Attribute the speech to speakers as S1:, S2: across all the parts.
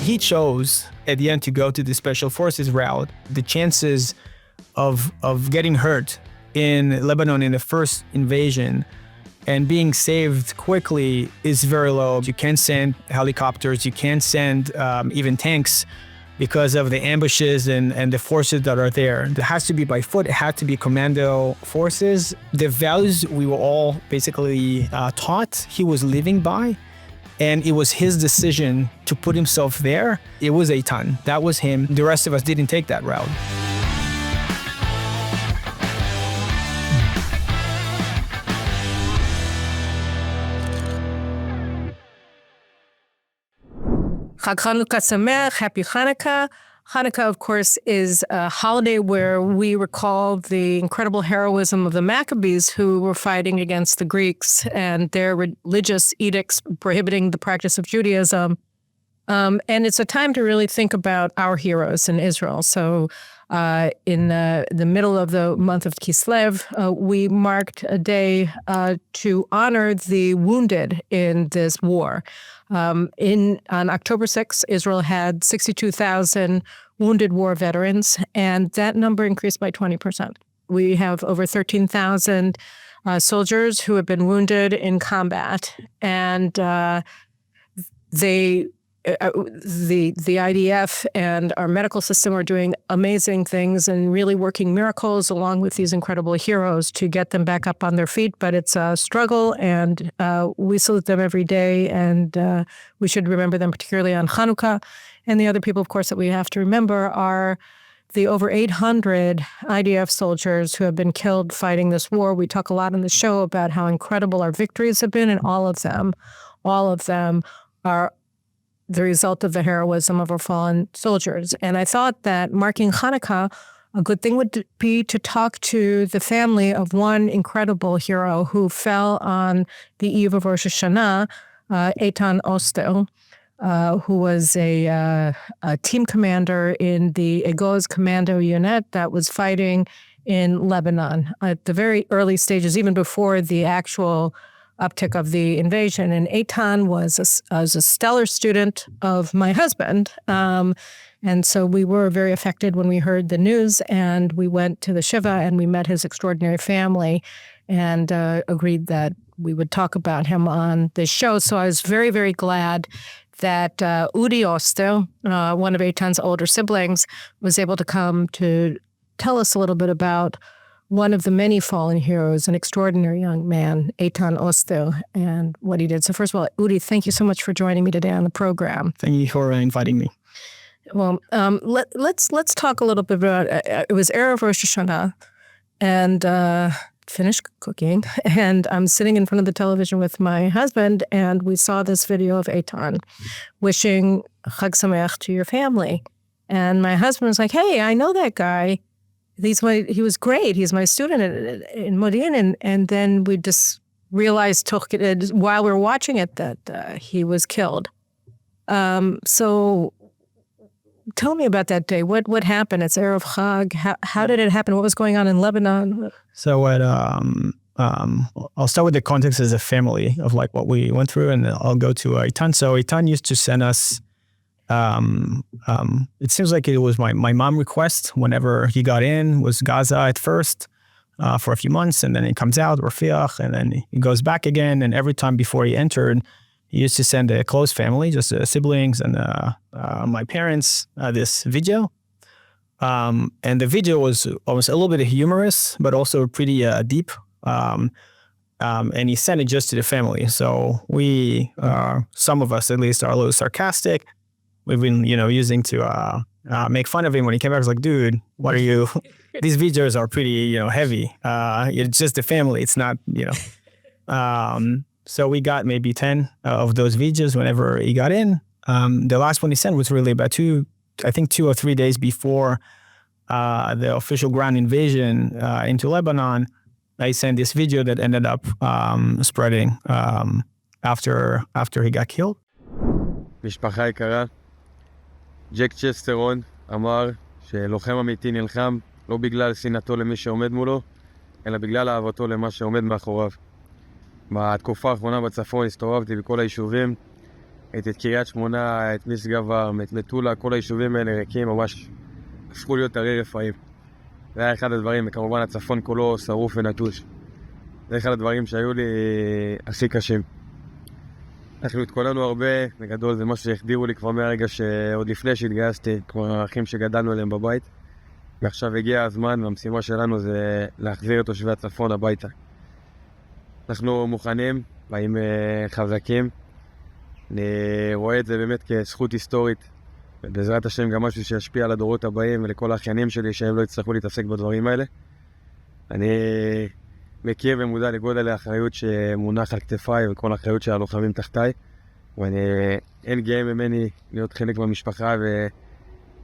S1: he chose at the end to go to the special forces route, the chances of getting hurt in Lebanon in the first invasion and being saved quickly is very low. You can't send helicopters, you can't send even tanks because of the ambushes and the forces that are there. It has to be by foot, it had to be commando forces. The values we were all basically taught, he was living by, and it was his decision to put himself there. It was Eitan, that was him. The rest of us didn't take that route.
S2: Chag Chanukah Sameach, Happy Hanukkah. Hanukkah, of course, is a holiday where we recall the incredible heroism of the Maccabees who were fighting against the Greeks and their religious edicts prohibiting the practice of Judaism. And it's a time to really think about our heroes in Israel. So in the middle of the month of Kislev, we marked a day to honor the wounded in this war. On October 6th, Israel had 62,000 wounded war veterans, and that number increased by 20%. We have over 13,000 soldiers who have been wounded in combat, and the IDF and our medical system are doing amazing things and really working miracles along with these incredible heroes to get them back up on their feet. But it's a struggle, and we salute them every day, and we should remember them particularly on Hanukkah. And the other people, of course, that we have to remember are the over 800 IDF soldiers who have been killed fighting this war. We talk a lot on the show about how incredible our victories have been, and all of them are the result of the heroism of our fallen soldiers. And I thought that marking Hanukkah, a good thing would be to talk to the family of one incredible hero who fell on the eve of Rosh Hashanah, Eitan Oster, who was a team commander in the Egoz commando unit that was fighting in Lebanon at the very early stages, even before the actual uptick of the invasion. And Eitan was a stellar student of my husband. And so we were very affected when we heard the news, and we went to the Shiva and we met his extraordinary family and agreed that we would talk about him on this show. So I was very, very glad that Udi Oster, one of Eitan's older siblings, was able to come to tell us a little bit about one of the many fallen heroes, an extraordinary young man, Eitan Oster, and what he did. So first of all, Udi, thank you so much for joining me today on the program.
S1: Thank you for inviting me.
S2: Well, let's talk a little bit about, it was Erev Rosh Hashanah, and finished cooking, and I'm sitting in front of the television with my husband, and we saw this video of Eitan wishing Chag Sameach to your family. And my husband was like, hey, I know that guy. He was great. He's my student in Modi'in. And then we just realized while we were watching it that he was killed. So tell me about that day. What happened? It's Erev Chag. How did it happen? What was going on in Lebanon?
S1: So I'll start with the context as a family of like what we went through, and I'll go to Eitan. So Eitan used to send us it seems like it was my mom request whenever he got in, was Gaza at first for a few months, and then he comes out, Rafiach, and then he goes back again. And every time before he entered, he used to send a close family, just siblings and my parents, this video. And the video was almost a little bit humorous, but also pretty deep. And he sent it just to the family. So we, some of us at least, are a little sarcastic. We've been, using to make fun of him when he came back. I was like, dude, what are you? These videos are pretty, heavy. It's just the family. It's not, So we got maybe 10 of those videos whenever he got in. The last one he sent was really about 2 or 3 days before the official ground invasion into Lebanon. I sent this video that ended up spreading after he got killed.
S3: משפחה יקרה, ג'ק צ'סטרון אמר שלוחם אמיתי נלחם לא בגלל שנאתו למי שעומד מולו, אלא בגלל אהבתו למה שעומד מאחוריו. בתקופה האחרונה בצפון הסתובבתי בכל היישובים, ראיתי את קריית שמונה, את משגב, את מטולה, כל היישובים האלה ריקים, ממש הפכו להיות ערי רפאים. זה היה אחד הדברים, וכמובן הצפון כולו שרוף ונטוש. זה אחד הדברים שהיו לי הכי קשים. אנחנו התכוננו הרבה, בגדול זה משהו שהחדירו לי כבר מהרגע שעוד לפני שהתגייסתי, כמו האחים שגדלנו עליהם בבית. ועכשיו הגיע הזמן, והמשימה שלנו זה להחזיר את תושבי הצפון הביתה. אנחנו מוכנים, באים חזקים. אני רואה את זה באמת כזכות היסטורית, ובעזרת השם גם משהו שישפיע על הדורות הבאים ולכל האחיינים שלי שהם לא יצטרכו להתעסק בדברים האלה. אני מכיר ומודע לגודל האחריות שמונח על כתפיי וכל האחריות של הלוחמים תחתיי, ואין גאה ממני להיות חלק מהמשפחה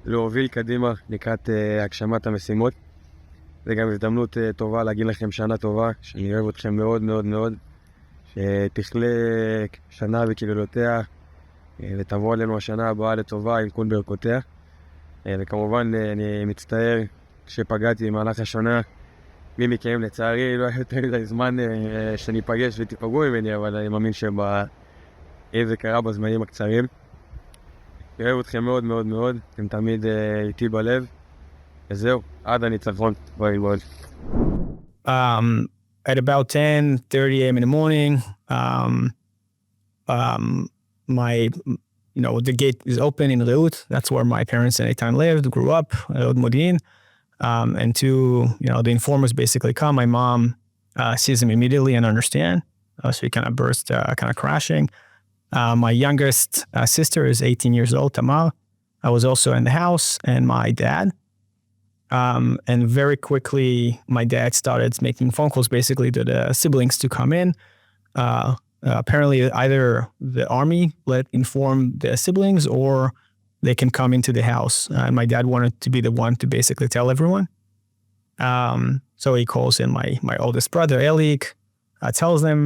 S3: ולהוביל קדימה לקראת הגשמת המשימות. זה גם הזדמנות טובה להגיד לכם שנה טובה, שאני אוהב אתכם מאוד מאוד מאוד, שתכלה שנה וקללותיה ותבוא עלינו השנה הבאה לטובה עם כל ברכותיה. וכמובן אני מצטער כשפגעתי במהלך השנה, מי מכם לצערי לא היה יותר מדי זמן שניפגש ותיפגעו ממני, אבל אני מאמין אם זה קרה בזמנים הקצרים. אני אוהב אתכם מאוד מאוד מאוד, אתם תמיד איתי בלב, וזהו, עד הניצחון. ביי ביי.
S1: At about 10:30 a.m. in the morning, the gate is open in Reut. That's where my parents and Eitan lived, grew up, Reut Modi'in. And the informers basically come. My mom sees them immediately and understand. So he kind of burst, kind of crashing. My youngest sister is 18 years old, Tamar. I was also in the house, and my dad. And very quickly, my dad started making phone calls basically to the siblings to come in. Apparently, either the army let inform the siblings or they can come into the house. And my dad wanted to be the one to basically tell everyone. So he calls in my oldest brother, Elik, tells them,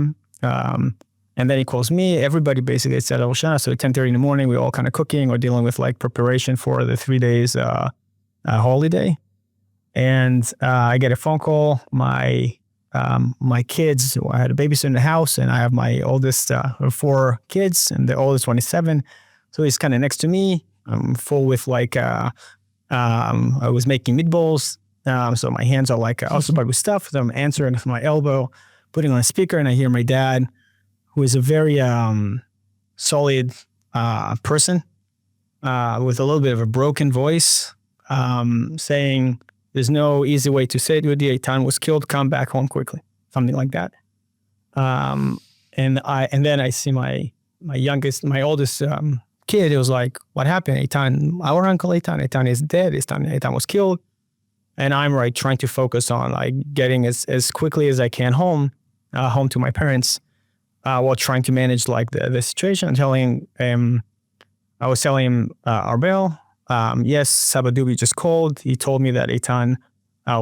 S1: and then he calls me. Everybody basically said, Roshana. So at 10:30 in the morning, we're all kind of cooking or dealing with like preparation for the 3 days holiday. And I get a phone call. My kids, I had a babysitter in the house, and I have my oldest 4 kids, and the oldest one is 7. So he's kind of next to me. I'm full with I was making meatballs. So my hands are occupied with stuff. So I'm answering with my elbow, putting on a speaker, and I hear my dad, who is a very solid person with a little bit of a broken voice, saying, "There's no easy way to say it. Udi Eitan was killed. Come back home quickly." Something like that. And then I see my oldest kid. It was like, "What happened? Eitan, our uncle Eitan is dead. Eitan was killed." And I'm trying to focus on getting as quickly as I can home to my parents, while trying to manage the situation. I was telling him, Arbel, yes, Sabadubi just called. He told me that Eitan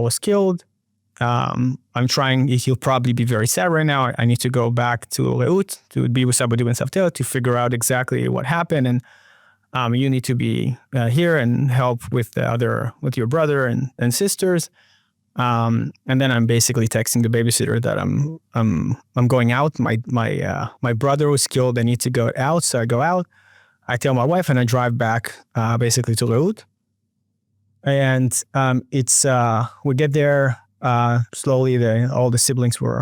S1: was killed. I'm trying, he'll probably be very sad right now. I need to go back to Reut to be with Sabadubi and Savtel to figure out exactly what happened. And you need to be here and help with your brother and sisters. And then I'm basically texting the babysitter that I'm going out. My brother was killed. I need to go out. So I go out. I tell my wife and I drive back basically to Reut. And we get there slowly. All the siblings were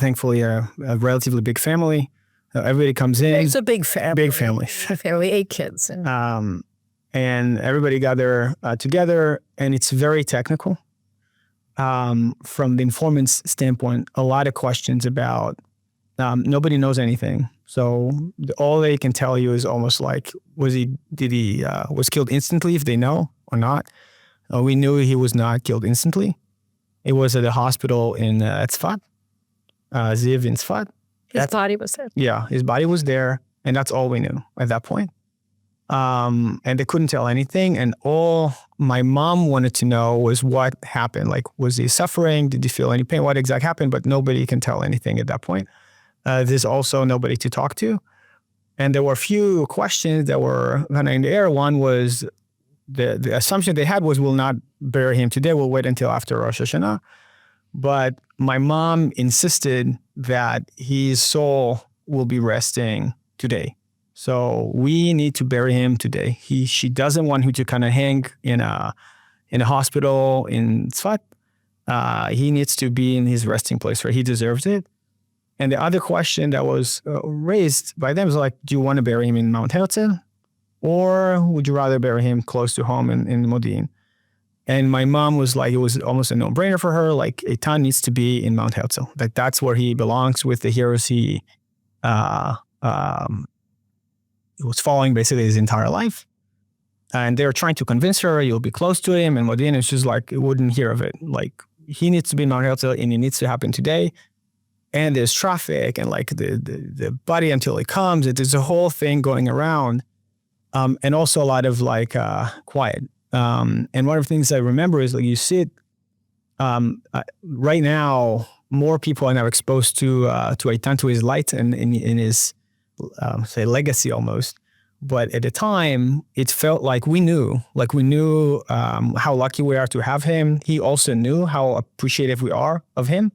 S1: thankfully a relatively big family. Everybody comes in.
S2: It's a big family.
S1: Big family.
S2: Family, 8 kids.
S1: And everybody gather together, and it's very technical. From the informant's standpoint, a lot of questions about nobody knows anything. So all they can tell you is almost like, was killed instantly, if they know or not. We knew he was not killed instantly. It was at a hospital in Tzfat, Ziv in Tzfat.
S2: His body was there.
S1: Yeah, his body was there, and that's all we knew at that point. And they couldn't tell anything. And all my mom wanted to know was what happened. Was he suffering? Did he feel any pain? What exactly happened? But nobody can tell anything at that point. There's also nobody to talk to. And there were a few questions that were kind of in the air. One was the assumption they had was we'll not bury him today. We'll wait until after Rosh Hashanah. But my mom insisted that his soul will be resting today. So we need to bury him today. She doesn't want him to kind of hang in a hospital in Tzfat. He needs to be in his resting place where he deserves it. And the other question that was raised by them is like, do you want to bury him in Mount Herzl? Or would you rather bury him close to home in Modi'in? And my mom was like, it was almost a no-brainer for her. Like, Eitan needs to be in Mount Herzl. Like, that's where he belongs with the heroes he was following basically his entire life. And they were trying to convince her, you'll be close to him. And Modi'in is just like, wouldn't hear of it. Like, he needs to be in Mount Herzl and it needs to happen today. And there's traffic and like the body until it comes. There's a whole thing going around. And also a lot of like quiet. And one of the things I remember is like you see it right now, more people are now exposed to Eitan, to his light and in his say legacy almost. But at the time, it felt like we knew how lucky we are to have him. He also knew how appreciative we are of him.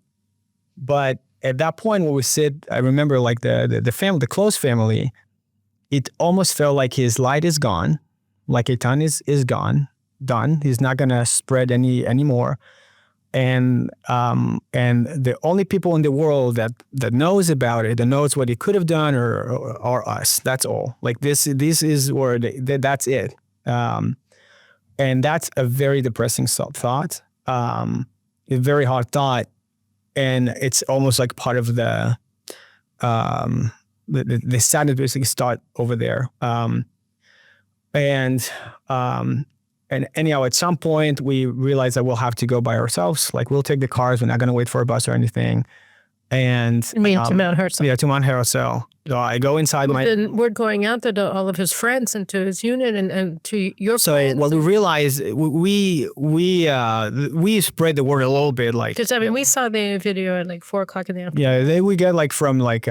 S1: But at that point when we sit, I remember like the family, the close family, it almost felt like his light is gone, like Eitan is gone, done. He's not gonna spread anymore. And the only people in the world that knows about it, that knows what he could have done, are us. That's all. Like this is where that's it. And that's a very depressing thought, a very hard thought. And it's almost like part of the sadness basically start over there. And anyhow, at some point we realized that we'll have to go by ourselves. Like we'll take the cars. We're not going to wait for a bus or anything. And
S2: to Mount Herzl.
S1: Yeah, to Mount Herzl. So I go inside
S2: We're going out there to all of his friends and to his unit and to your friends.
S1: So what we realized, we spread the word a little bit. Like,
S2: because I mean, we saw the video at like 4 o'clock in the afternoon.
S1: Yeah, we get like from like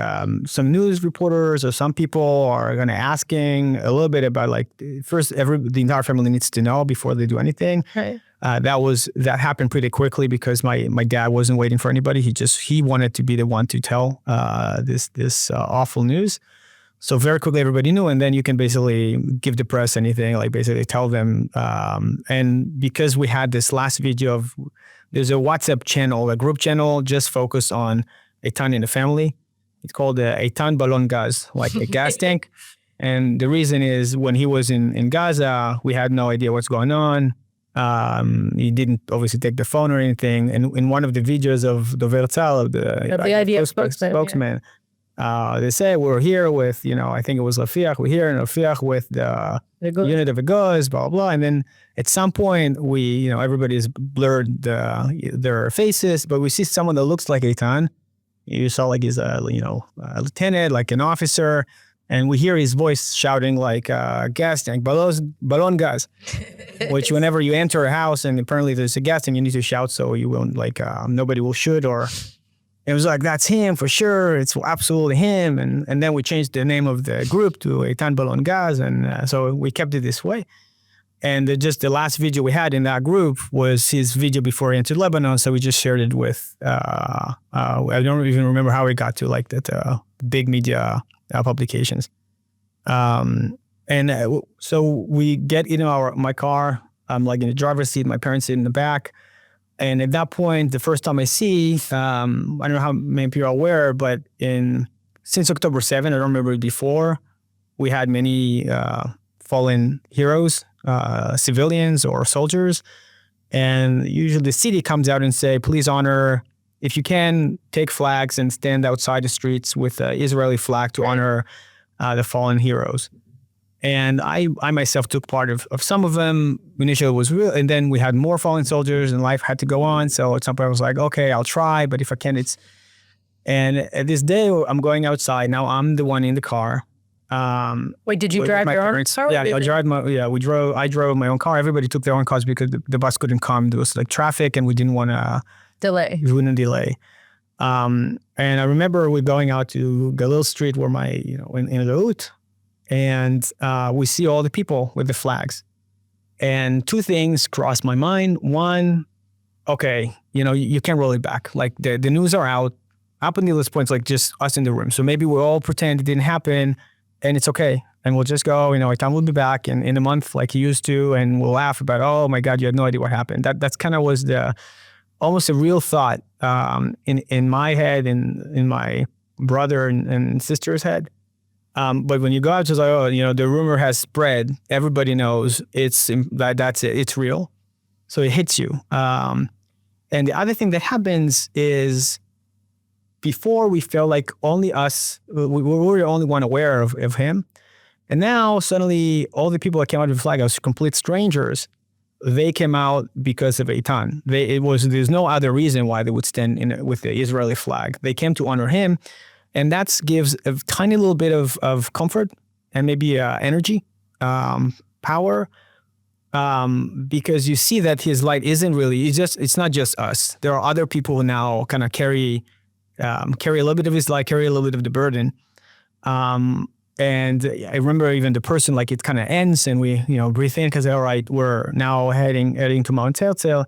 S1: some news reporters or some people are kind of asking a little bit about like first the entire family needs to know before they do anything.
S2: Right.
S1: That happened pretty quickly because my dad wasn't waiting for anybody. He wanted to be the one to tell this awful news. So very quickly everybody knew, and then you can basically give the press anything, like basically tell them. And because we had this last video there's a WhatsApp channel, a group channel just focused on Eitan and the family. It's called the Eitan Ballon Gaz, like a gas tank. And the reason is when he was in Gaza, we had no idea what's going on. He didn't obviously take the phone or anything. And in one of the videos of Dover Tzahal, of the
S2: IDF
S1: spokesman, they say we're here with, I think it was Rafiach. We're here in Rafiach with the unit of Egoz, blah, blah, blah. And then at some point we, everybody's blurred their faces, but we see someone that looks like Eitan. You saw like he's a lieutenant, like an officer. And we hear his voice shouting like gas tank, ballon gas, which whenever you enter a house and apparently there's a gas tank, you need to shout so you won't nobody will shoot. Or it was like, that's him for sure. It's absolutely him. And then we changed the name of the group to Eitan Ballon Gaz. And so we kept it this way. And just the last video we had in that group was his video before he entered Lebanon. So we just shared it with, I don't even remember how we got to like that big media publications. So we get in my car. I'm like in the driver's seat, my parents sit in the back. And at that point, the first time I see, I don't know how many people are aware, but since October 7, I don't remember it before, we had many fallen heroes, civilians or soldiers. And usually the city comes out and say, please honor, if you can, take flags and stand outside the streets with an Israeli flag to honor the fallen heroes. And I myself took part of some of them. Initially it was real, and then we had more fallen soldiers and life had to go on. So at some point I was like, okay, I'll try, but if I can't, and at this day I'm going outside. Now I'm the one in the car.
S2: Wait, did you drive your own car?
S1: Yeah, I drove my own car. Everybody took their own cars because the bus couldn't come. There was like traffic and we didn't want to
S2: delay.
S1: We wouldn't delay. And I remember we're going out to Galil Street where in Reut, and we see all the people with the flags. And two things crossed my mind. One, okay, you can't roll it back. Like the news are out. Up until this point, it's like just us in the room. So maybe we'll all pretend it didn't happen. and it's okay. And we'll just go, Eitan will be back in a month like he used to, and we'll laugh about, oh my God, you had no idea what happened. That's kind of was almost a real thought in my head, in my brother and sister's head. But when you go out, it's like, oh, the rumor has spread. Everybody knows that's it. It's real. So it hits you. And the other thing that happens is, before we felt like only us, we were the only one aware of him. And now suddenly all the people that came out of the flag as complete strangers, they came out because of Eitan. There's no other reason why they would stand with the Israeli flag. They came to honor him. And that gives a tiny little bit of comfort and maybe energy, power, because you see that his light isn't really, it's not just us. There are other people who now kind of carry a little bit of his light, carry a little bit of the burden. And I remember even the person, like, it kind of ends and we, breathe in because, all right, we're now heading to Mount Herzl.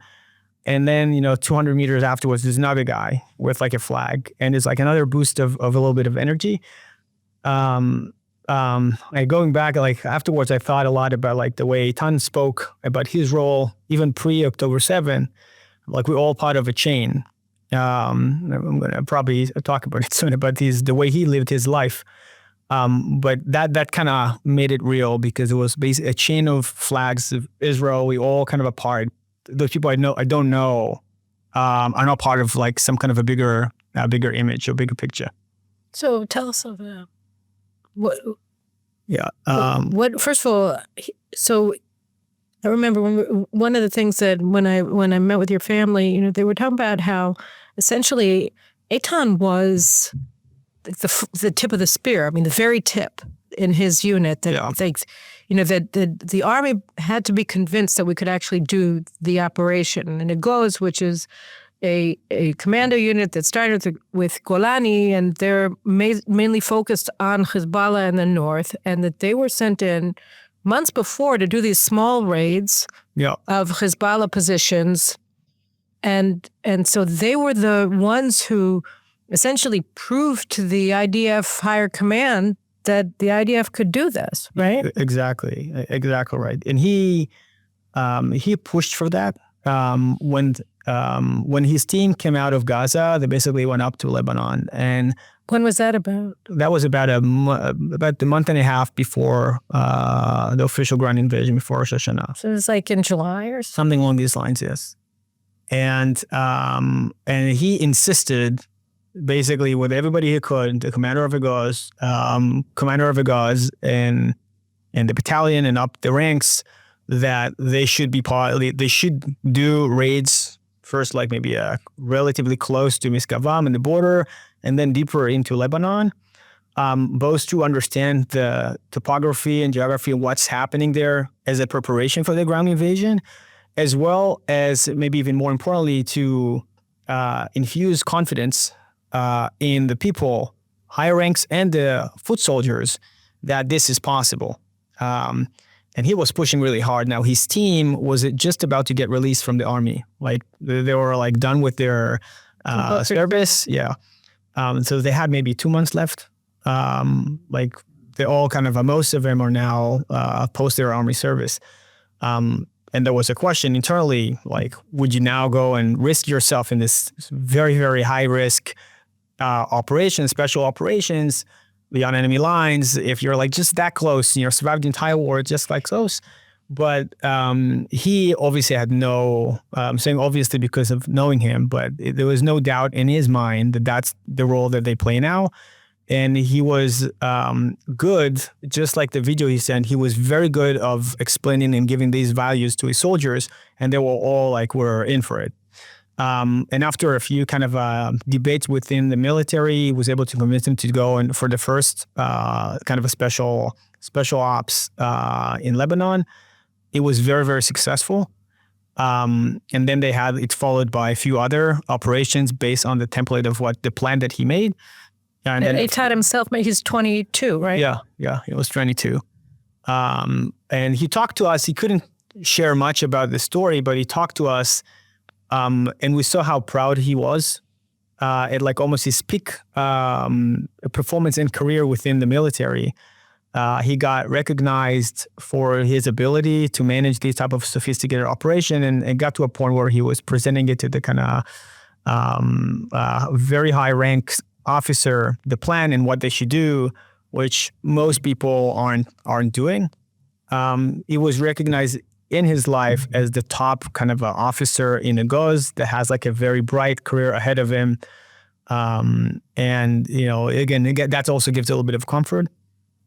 S1: And then, 200 meters afterwards, there's another guy with like a flag, and it's like another boost of a little bit of energy. Going back, like afterwards, I thought a lot about like the way Eitan spoke about his role, even pre-October 7, like we're all part of a chain. I'm going to probably talk about it soon, about the way he lived his life. But that kind of made it real, because it was basically a chain of flags of Israel. We all kind of a part. Those people I don't know, are not part of like some kind of a bigger image or bigger picture.
S2: So tell us about what.
S1: Yeah.
S2: What, first of all, so I remember one of the things that when I met with your family, they were talking about how essentially Eitan was the tip of the spear. I mean, the very tip in his unit that that the army had to be convinced that we could actually do the operation. And Egoz, which is a commando unit that started with Golani, and they're mainly focused on Hezbollah in the north, and that they were sent in months before to do these small raids of Hezbollah positions. And so they were the ones who essentially proved to the IDF higher command that the IDF could do this, right?
S1: Exactly right. And he pushed for that. When his team came out of Gaza, they basically went up to Lebanon. And
S2: when was that about?
S1: That was about a month and a half before the official ground invasion, before Rosh Hashanah.
S2: So it was like in July or
S1: something along these lines, yes. And he insisted, basically with everybody he could, the commander of Egoz, and the battalion and up the ranks, that they should do raids first, like maybe relatively close to Miskavam and the border, and then deeper into Lebanon, both to understand the topography and geography of what's happening there as a preparation for the ground invasion, as well as maybe even more importantly to infuse confidence in the people, higher ranks and the foot soldiers, that this is possible. And he was pushing really hard. Now his team was just about to get released from the army. Like they were like done with their service. Yeah. So they had maybe 2 months left. Like they all kind of, most of them are now post their army service. And there was a question internally, like, would you now go and risk yourself in this very, very high risk special operations, beyond enemy lines, if you're like just that close, survived the entire war just like close. But he obviously had I'm saying obviously because of knowing him, but there was no doubt in his mind that that's the role that they play now. And he was good, just like the video he sent, he was very good of explaining and giving these values to his soldiers, and they were all like, we're in for it. And after a few kind of debates within the military, he was able to convince them to go and for the first kind of a special ops in Lebanon. It was very, very successful. And then it's followed by a few other operations based on the template of the plan that he made. And then
S2: Eitan himself, he's 22, right?
S1: Yeah, he was 22. And he talked to us. He couldn't share much about the story, but he talked to us. And we saw how proud he was at like almost his peak performance and career within the military. He got recognized for his ability to manage these type of sophisticated operation, and it got to a point where he was presenting it to the kind of very high rank officer, the plan and what they should do, which most people aren't doing. He was recognized in his life as the top kind of officer in Egoz that has like a very bright career ahead of him. And, you know, again, that also gives a little bit of comfort.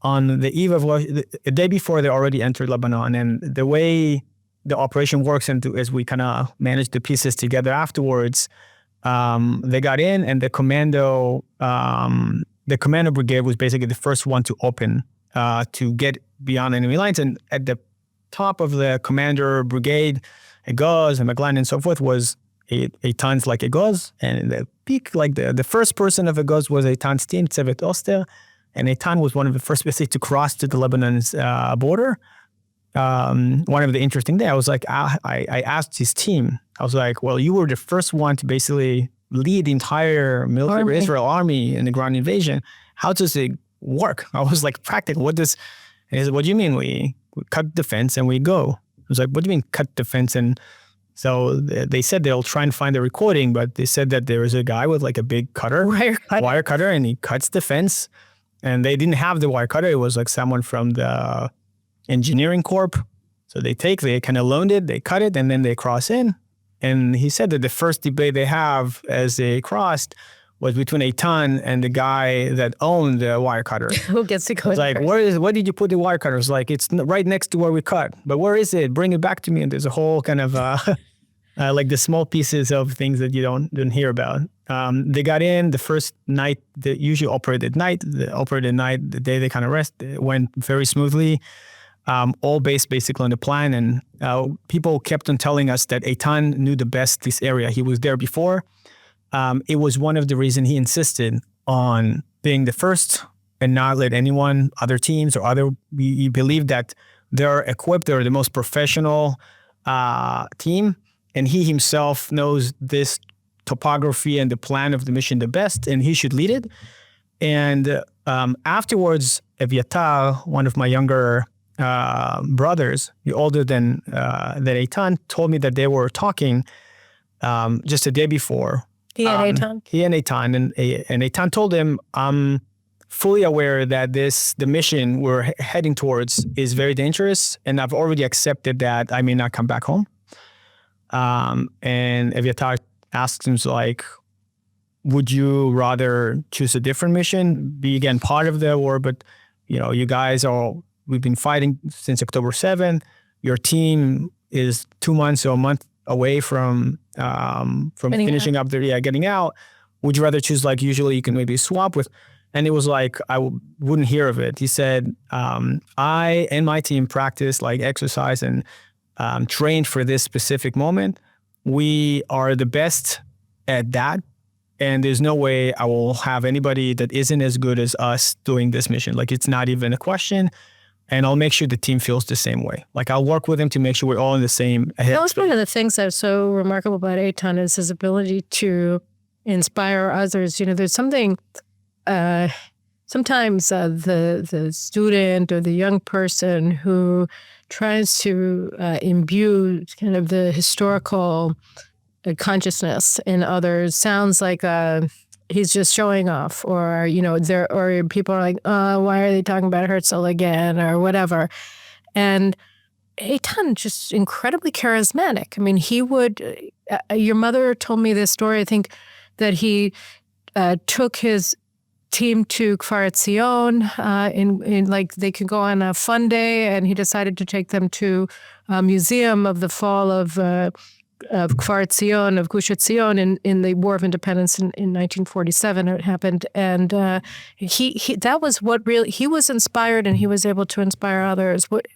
S1: On the eve of the day before, they already entered Lebanon, and the way the operation works, and as we kind of managed the pieces together afterwards, they got in, and the commando brigade was basically the first one to open to get beyond enemy lines. And at the top of the commander brigade, Egoz and Maglan and so forth, was Eitan's like Egoz, and the peak, like the first person of Egoz was Eitan's team, Eitan Oster. And Eitan was one of the first basically to cross to the Lebanon's border. One of the interesting things, I was like, I asked his team, I was like, well, you were the first one to basically lead the entire military Israel army in the ground invasion. How does it work? I was like, practical. And he said, what do you mean? We cut the fence and we go. I was like, what do you mean cut the fence? And so they said they'll try and find the recording, but they said that there was a guy with like a big wire cutter, and he cuts the fence. And they didn't have the wire cutter. It was like someone from the engineering corp. So they kind of loaned it, they cut it, and then they cross in. And he said that the first debate they have as they crossed was between Eitan and the guy that owned the wire cutter.
S2: Who gets to go?
S1: It's like, where did you put the wire cutter? It's like, it's right next to where we cut. But where is it? Bring it back to me. And there's a whole kind of like the small pieces of things that you don't hear about. They got in the first night. They usually operate at night. They operate at night. The day they kind of rest, it went very smoothly. All based basically on the plan. And people kept on telling us that Eitan knew the best this area. He was there before. It was one of the reasons he insisted on being the first and not let anyone, other teams or he believed that they're equipped, they're the most professional team. And he himself knows this topography and the plan of the mission the best, and he should lead it. And afterwards, Eviatar, one of my younger brothers, older than Eitan, told me that they were talking just a day before.
S2: He and Eitan?
S1: And Eitan told him, I'm fully aware that the mission we're heading towards is very dangerous, and I've already accepted that I may not come back home. And Eviatar asks him, like, would you rather choose a different mission, be again part of the war, but you know, you guys we've been fighting since October 7th. Your team is 2 months or a month away from finishing up getting out. Would you rather choose, like, usually you can maybe swap with, and it was like, I wouldn't hear of it. He said, I and my team practice, like, exercise and trained for this specific moment. We are the best at that. And there's no way I will have anybody that isn't as good as us doing this mission. Like, it's not even a question. And I'll make sure the team feels the same way. Like, I'll work with him to make sure we're all in the same.
S2: That was one of the things that was so remarkable about Eitan is his ability to inspire others. You know, there's something, sometimes the student or the young person who tries to imbue kind of the historical consciousness in others sounds like he's just showing off, or you know, or people are like, why are they talking about Herzl again, or whatever. And Eitan just incredibly charismatic. I mean, he would. Your mother told me this story. I think that he took his team to Kfar Etzion in like they could go on a fun day, and he decided to take them to a museum of the fall of Kfar Etzion, of Gush Etzion in the War of Independence in 1947. It happened, and he that was what really he was inspired, and he was able to inspire others. What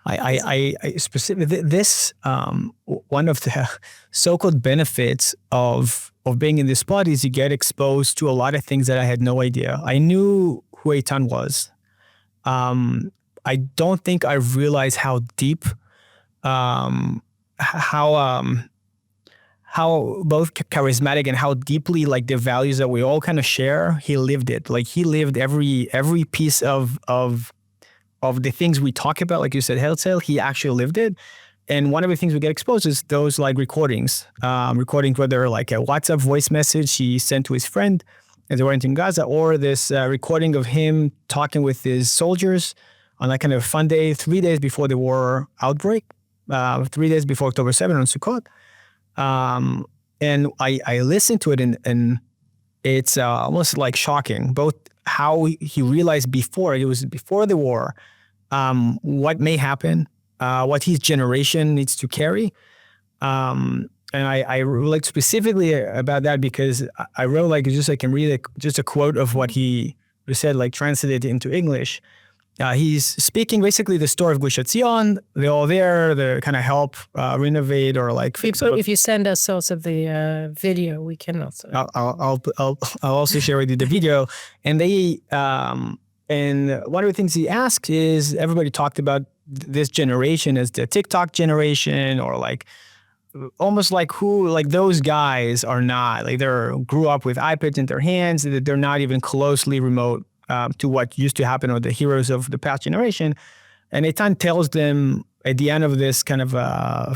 S1: I specifically this one of the so-called benefits of being in this spot is you get exposed to a lot of things that I had no idea. I knew who Eitan was. I don't think I realized how deep, how how both charismatic and how deeply like the values that we all kind of share, he lived it. Like he lived every piece of the things we talk about, like you said, Herzl, he actually lived it. And one of the things we get exposed is those like recordings, whether like a WhatsApp voice message he sent to his friend as they were in Gaza, or this recording of him talking with his soldiers on like kind of a fun day, 3 days before the war outbreak, 3 days before October 7 on Sukkot. And I listened to it and it's almost like shocking, both how he realized before the war, what may happen, what his generation needs to carry. And I relate specifically about that because I really like, just I can read just a quote of what he said, like translated into English. He's speaking basically the story of Gush Etzion. They're all there. They kind of help renovate or like fix it.
S2: If you send us also the video, we can also.
S1: I'll also share with you the video. And they and one of the things he asked is everybody talked about this generation as the TikTok generation, or like almost like who, like those guys are not, like they grew up with iPads in their hands, that they're not even closely remote to what used to happen with the heroes of the past generation. And Eitan tells them at the end of this kind of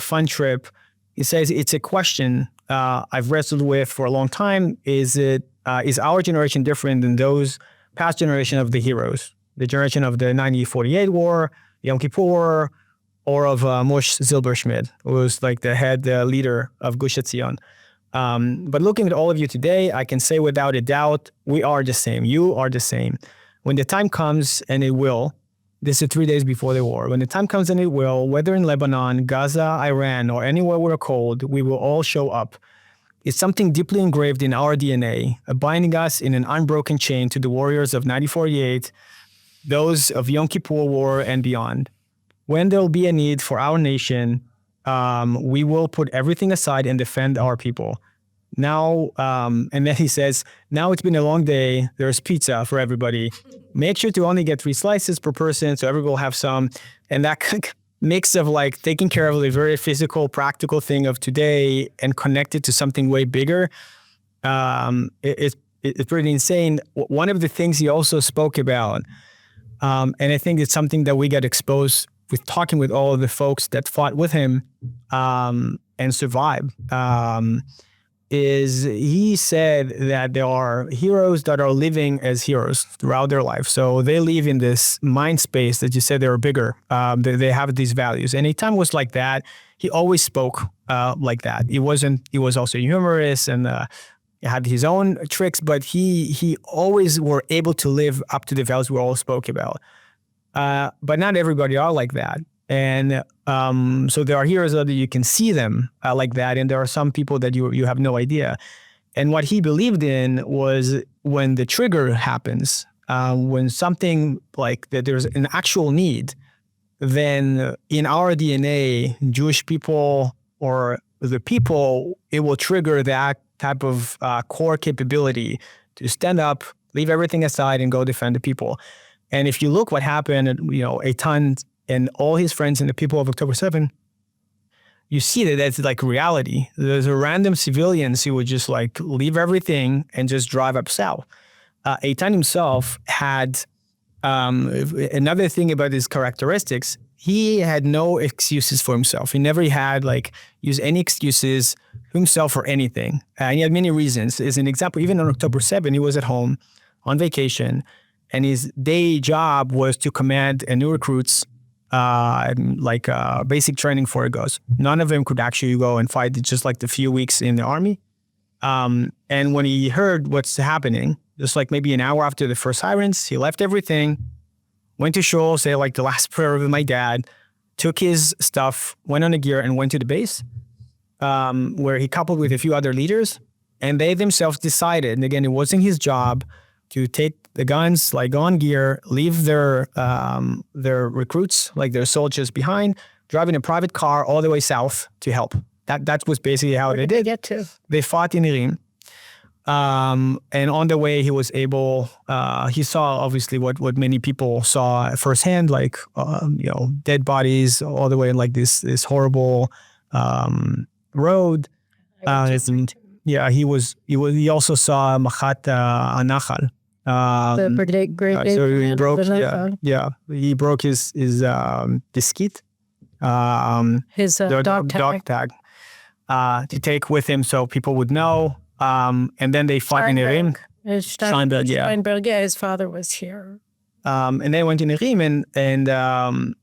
S1: fun trip, he says, it's a question I've wrestled with for a long time. Is our generation different than those past generation of the heroes? The generation of the 1948 war, Yom Kippur War, or of Moshe Zilberschmidt, who was like the leader of Gush Etzion. But looking at all of you today, I can say without a doubt, we are the same. You are the same. When the time comes, and it will, this is 3 days before the war, when the time comes and it will, whether in Lebanon, Gaza, Iran, or anywhere we're cold, we will all show up. It's something deeply engraved in our DNA, binding us in an unbroken chain to the warriors of 1948, those of Yom Kippur War and beyond. When there will be a need for our nation, we will put everything aside and defend our people. Now, and then he says, now it's been a long day. There's pizza for everybody. Make sure to only get 3 slices per person so everybody will have some. And that mix of like taking care of the very physical, practical thing of today and connect it to something way bigger, it's pretty insane. One of the things he also spoke about, and I think it's something that we got exposed with talking with all of the folks that fought with him and survived, is he said that there are heroes that are living as heroes throughout their life. So they live in this mind space that you said they're bigger. They have these values. And Eitan was like that. He always spoke like that. He was also humorous and he had his own tricks, but he always were able to live up to the values we all spoke about. But not everybody are like that. And so there are heroes that you can see them like that. And there are some people that you have no idea. And what he believed in was when the trigger happens, when something like that, there's an actual need, then in our DNA, Jewish people or the people, it will trigger that type of core capability to stand up, leave everything aside and go defend the people. And if you look what happened, Eitan and all his friends and the people of October 7, you see that that's like reality. There's a random civilians who would just like leave everything and just drive up south. Eitan himself had another thing about his characteristics. He had no excuses for himself. He never had like used any excuses himself for anything. And he had many reasons. As an example, even on October 7, he was at home on vacation, and his day job was to command new recruits, basic training for Egoz. None of them could actually go and fight just like the few weeks in the army. And when he heard what's happening, just like maybe an hour after the first sirens, he left everything, went to shul, say like the last prayer with my dad, took his stuff, went on a gear and went to the base, where he coupled with a few other leaders. And they themselves decided, and again, it wasn't his job, to take the guns, like go on gear, leave their recruits, like their soldiers behind, drive in a private car all the way south to help. That was basically how they did.
S2: Get to?
S1: They fought in Irim. And on the way, he was able, he saw obviously what many people saw firsthand, like, dead bodies all the way in like this horrible road. He also saw Machat Anachal.
S2: The great
S1: So he broke.
S2: the
S1: He broke his diskit.
S2: his
S1: The
S2: dog tag.
S1: to take with him so people would know. And then they fought in Irim. Steinberg, yeah.
S2: Steinberg, yeah, his father was here.
S1: And they went in Irim and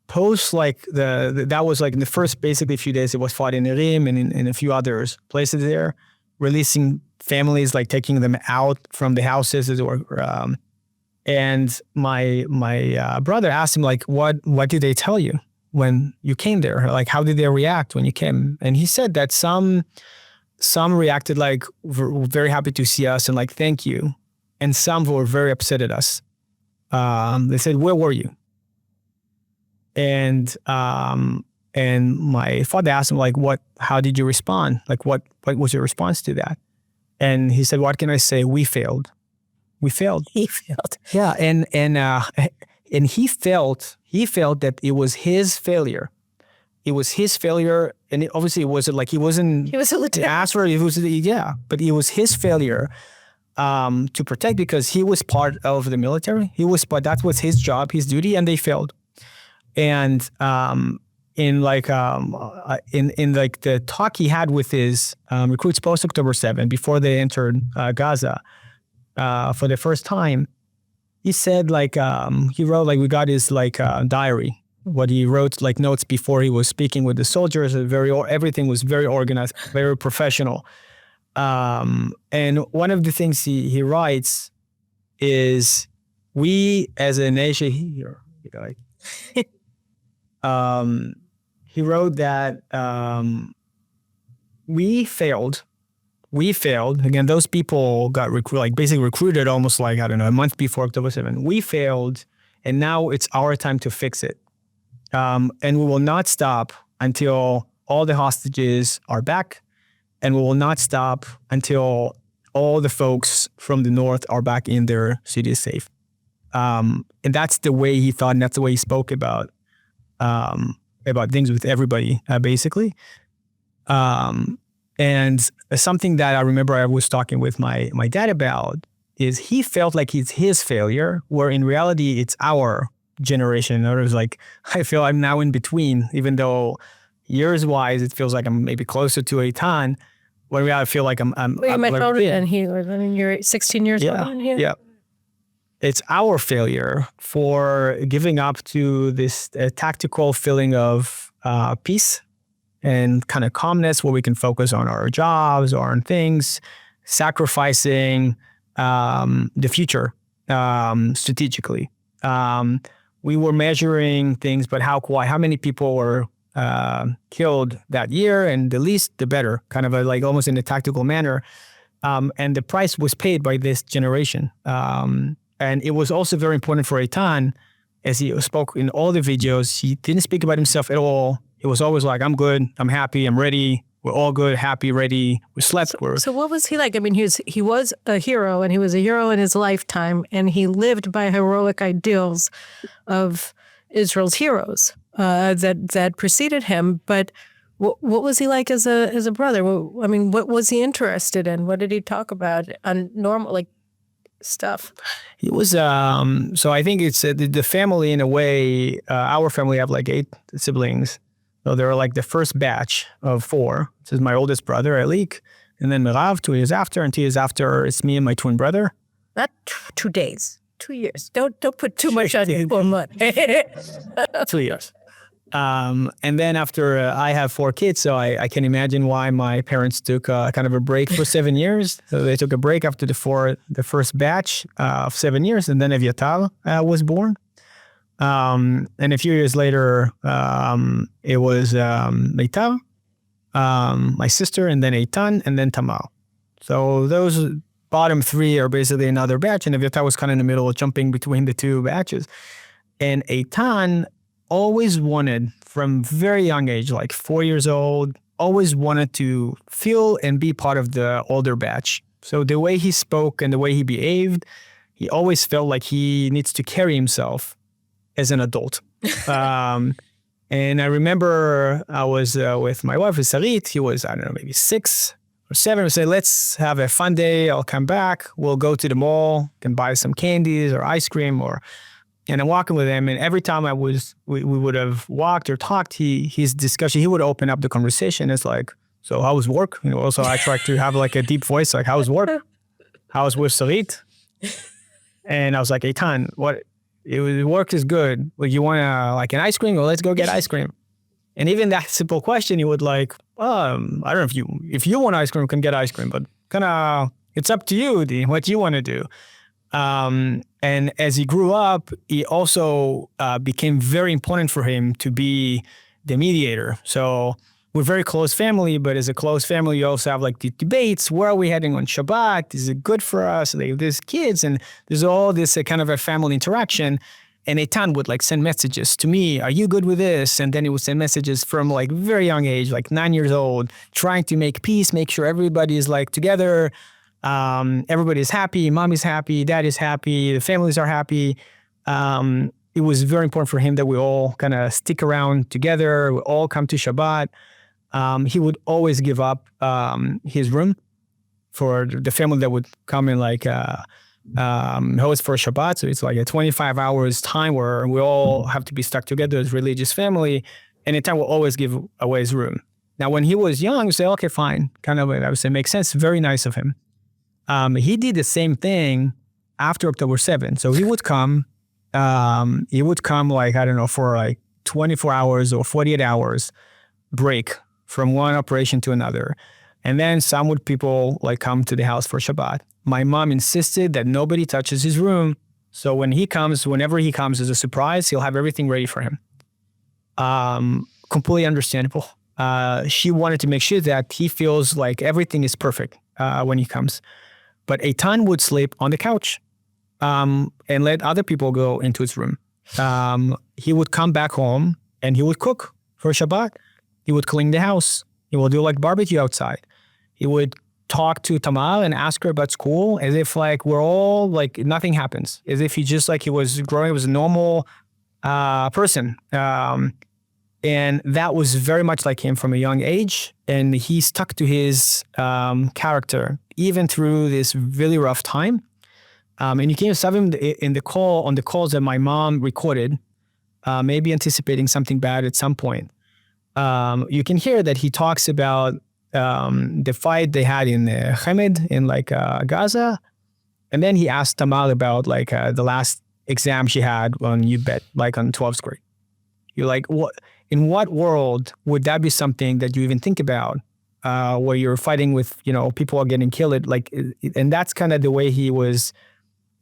S1: post like that was like in the first basically few days it was fought in Irim and in a few others places there, releasing families, like taking them out from the houses and my brother asked him like, what did they tell you when you came there? Like, how did they react when you came? And he said that some reacted like very happy to see us and like, thank you. And some were very upset at us. They said, where were you? And my father asked him like, how did you respond? Like, what was your response to that? And he said, what can I say? We failed. We failed.
S2: He failed.
S1: Yeah. And he felt that it was his failure. It was his failure. And obviously it wasn't like he was a lieutenant. Asked for it. But it was his failure to protect because he was part of the military. That was his job, his duty, and they failed. And in the talk he had with his recruits post October 7, before they entered Gaza for the first time, he said he wrote we got his diary, what he wrote notes before he was speaking with the soldiers. Everything was very organized, very professional. And one of the things he writes is, we as a nation here, he wrote that we failed. Again, those people got basically recruited almost a month before October 7. We failed, and now it's our time to fix it. And we will not stop until all the hostages are back, and we will not stop until all the folks from the north are back in their cities safe. And that's the way he thought, and that's the way he spoke about things with everybody, basically. And something that I remember I was talking with my dad about is he felt like it's his failure, where in reality it's our generation. In other words, I feel I'm now in between, even though years-wise it feels like I'm maybe closer to Eitan. When reality I feel like I'm
S2: much older than he was. I mean, you're 16 years older than him.
S1: Yeah. It's our failure for giving up to this tactical feeling of peace and kind of calmness, where we can focus on our jobs or on things, sacrificing the future strategically. We were measuring things, but how many people were killed that year, and the least, the better, kind of almost in a tactical manner. And the price was paid by this generation. And it was also very important for Eitan, as he spoke in all the videos. He didn't speak about himself at all. It was always like, I'm good, I'm happy, I'm ready. We're all good, happy, ready. We slept.
S2: So what was he like? I mean, he was a hero, and he was a hero in his lifetime, and he lived by heroic ideals of Israel's heroes that preceded him. But what was he like as a brother? I mean, what was he interested in? What did he talk about on normal stuff?
S1: He was so I think it's the family in a way. Our family have 8 siblings. So they were the first batch of 4. This is my oldest brother, Elik, and then Mirav 2 years after, and 2 years after it's me and my twin brother.
S2: Not 2 days, 2 years. Don't put too much on 4 months.
S1: 2 years. And then after I have 4 kids, so I can imagine why my parents took kind of a break for 7 years. So they took a break after the first batch of 7 years, and then Eviatar was born. And a few years later, it was Eitan, my sister, and then Eitan, and then Tamar. So those bottom 3 are basically another batch, and Eviatar was kind of in the middle, jumping between the 2 batches. And Eitan always wanted, from very young age, 4 years old, always wanted to feel and be part of the older batch. So the way he spoke and the way he behaved, he always felt like he needs to carry himself as an adult. And I remember I was with my wife, Sarit. He was, I don't know, maybe 6 or 7. We said, let's have a fun day. I'll come back. We'll go to the mall, can buy some candies or ice cream. And I'm walking with him. And every time we would have walked or talked, his discussion, he would open up the conversation. It's like, so how was work? Also, I tried to have like a deep voice, like, how was work? How was with Sarit? And I was like, Eitan, work is good. Well, you want like an ice cream? Well, let's go get ice cream. And even that simple question, he would like, I don't know if you want ice cream, can get ice cream, but kind of, it's up to you, what you want to do. And as he grew up, he also became very important for him to be the mediator. So we're very close family, but as a close family, you also have like the debates. Where are we heading on Shabbat? Is it good for us? There's kids, and there's all this kind of a family interaction. And Eitan would like send messages to me, are you good with this? And then he would send messages from like very young age, like 9 years old, trying to make peace, make sure everybody is like together. Everybody's happy, mommy's happy, dad is happy, the families are happy. It was very important for him that we all kind of stick around together, we all come to Shabbat. He would always give up his room for the family that would come in like host for Shabbat. So it's like a 25 hours time where we all have to be stuck together as religious family. And Eitan will always give away his room. Now, when he was young, we say, okay, fine. Kind of, I would say, makes sense. Very nice of him. He did the same thing after October 7th. So he would come like, I don't know, for like 24 hours or 48 hours break from one operation to another. And then some people like come to the house for Shabbat. My mom insisted that nobody touches his room. So whenever he comes as a surprise, he'll have everything ready for him. Completely understandable. She wanted to make sure that he feels like everything is perfect when he comes. But Eitan would sleep on the couch and let other people go into his room. He would come back home and he would cook for Shabbat. He would clean the house. He would do like barbecue outside. He would talk to Tamar and ask her about school as if like we're all like nothing happens. As if he was growing as a normal person. And that was very much like him from a young age. And he stuck to his character even through this really rough time. And you can have him on the calls that my mom recorded, maybe anticipating something bad at some point. You can hear that he talks about the fight they had in Hamed in like Gaza. And then he asked Tamar about like the last exam she had on UBET, like on 12th grade. You're like, in what world would that be something that you even think about where you're fighting with, people are getting killed? Like, and that's kind of the way he was.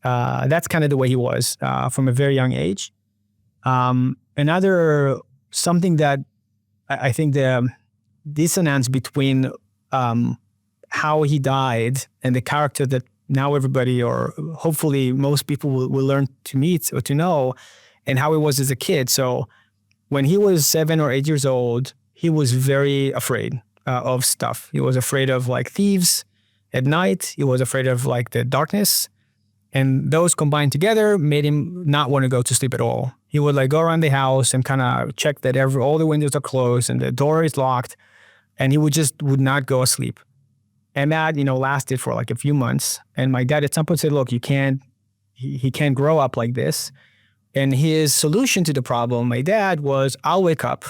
S1: From a very young age. Something that I think the dissonance between how he died and the character that now everybody, or hopefully most people will learn to meet or to know, and how he was as a kid. So when he was 7 or 8 years old, he was very afraid of stuff. He was afraid of like thieves at night. He was afraid of like the darkness. And those combined together made him not want to go to sleep at all. He would like go around the house and kind of check that all the windows are closed and the door is locked. And he would not go asleep. And that, lasted for like a few months. And my dad at some point said, look, he can't grow up like this. And his solution to the problem, my dad, was I'll wake up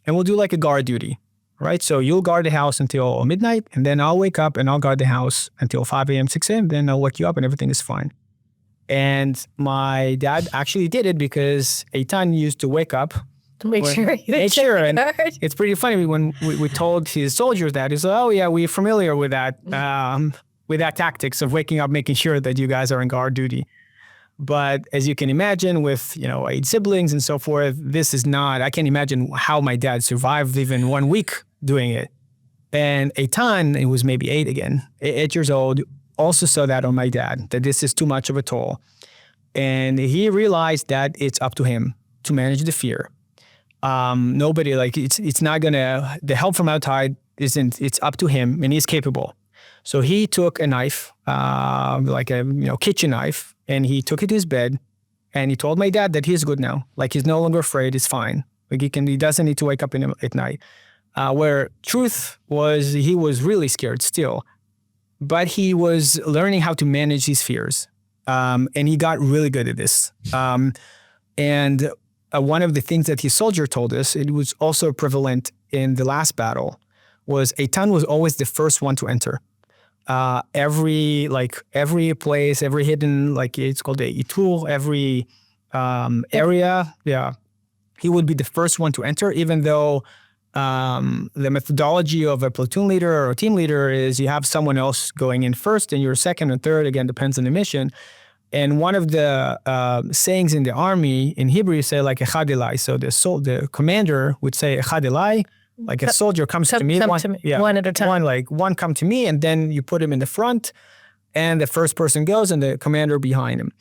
S1: and we'll do like a guard duty, right? So you'll guard the house until midnight and then I'll wake up and I'll guard the house until 5 a.m., 6 a.m. Then I'll wake you up and everything is fine. And my dad actually did it because Eitan used to wake up.
S2: To make sure.
S1: And it's pretty funny when we told his soldiers that. He said, oh yeah, we're familiar with that, tactics of waking up, making sure that you guys are in guard duty. But as you can imagine with, 8 siblings and so forth, this is not, I can't imagine how my dad survived even 1 week doing it. And Eitan, he was maybe 8 again, 8 years old, also saw that on my dad, that this is too much of a toll. And he realized that it's up to him to manage the fear. Nobody, it's not gonna, the help from outside it's up to him and he's capable. So he took a knife, like a kitchen knife, and he took it to his bed and he told my dad that he's good now. Like he's no longer afraid, he's fine. Like he doesn't need to wake up at night. Where truth was, he was really scared still, but he was learning how to manage his fears. And he got really good at this. And one of the things that his soldier told us, it was also prevalent in the last battle, was Eitan was always the first one to enter. Every place, every hidden, like it's called a itur, every area, he would be the first one to enter, even though the methodology of a platoon leader or a team leader is you have someone else going in first and you're second or third, again, depends on the mission. And one of the sayings in the army, in Hebrew, you say like echad elai. So the commander would say echad elai, like a soldier comes to me.
S2: One at a time.
S1: One come to me, and then you put him in the front, and the first person goes, and the commander behind him.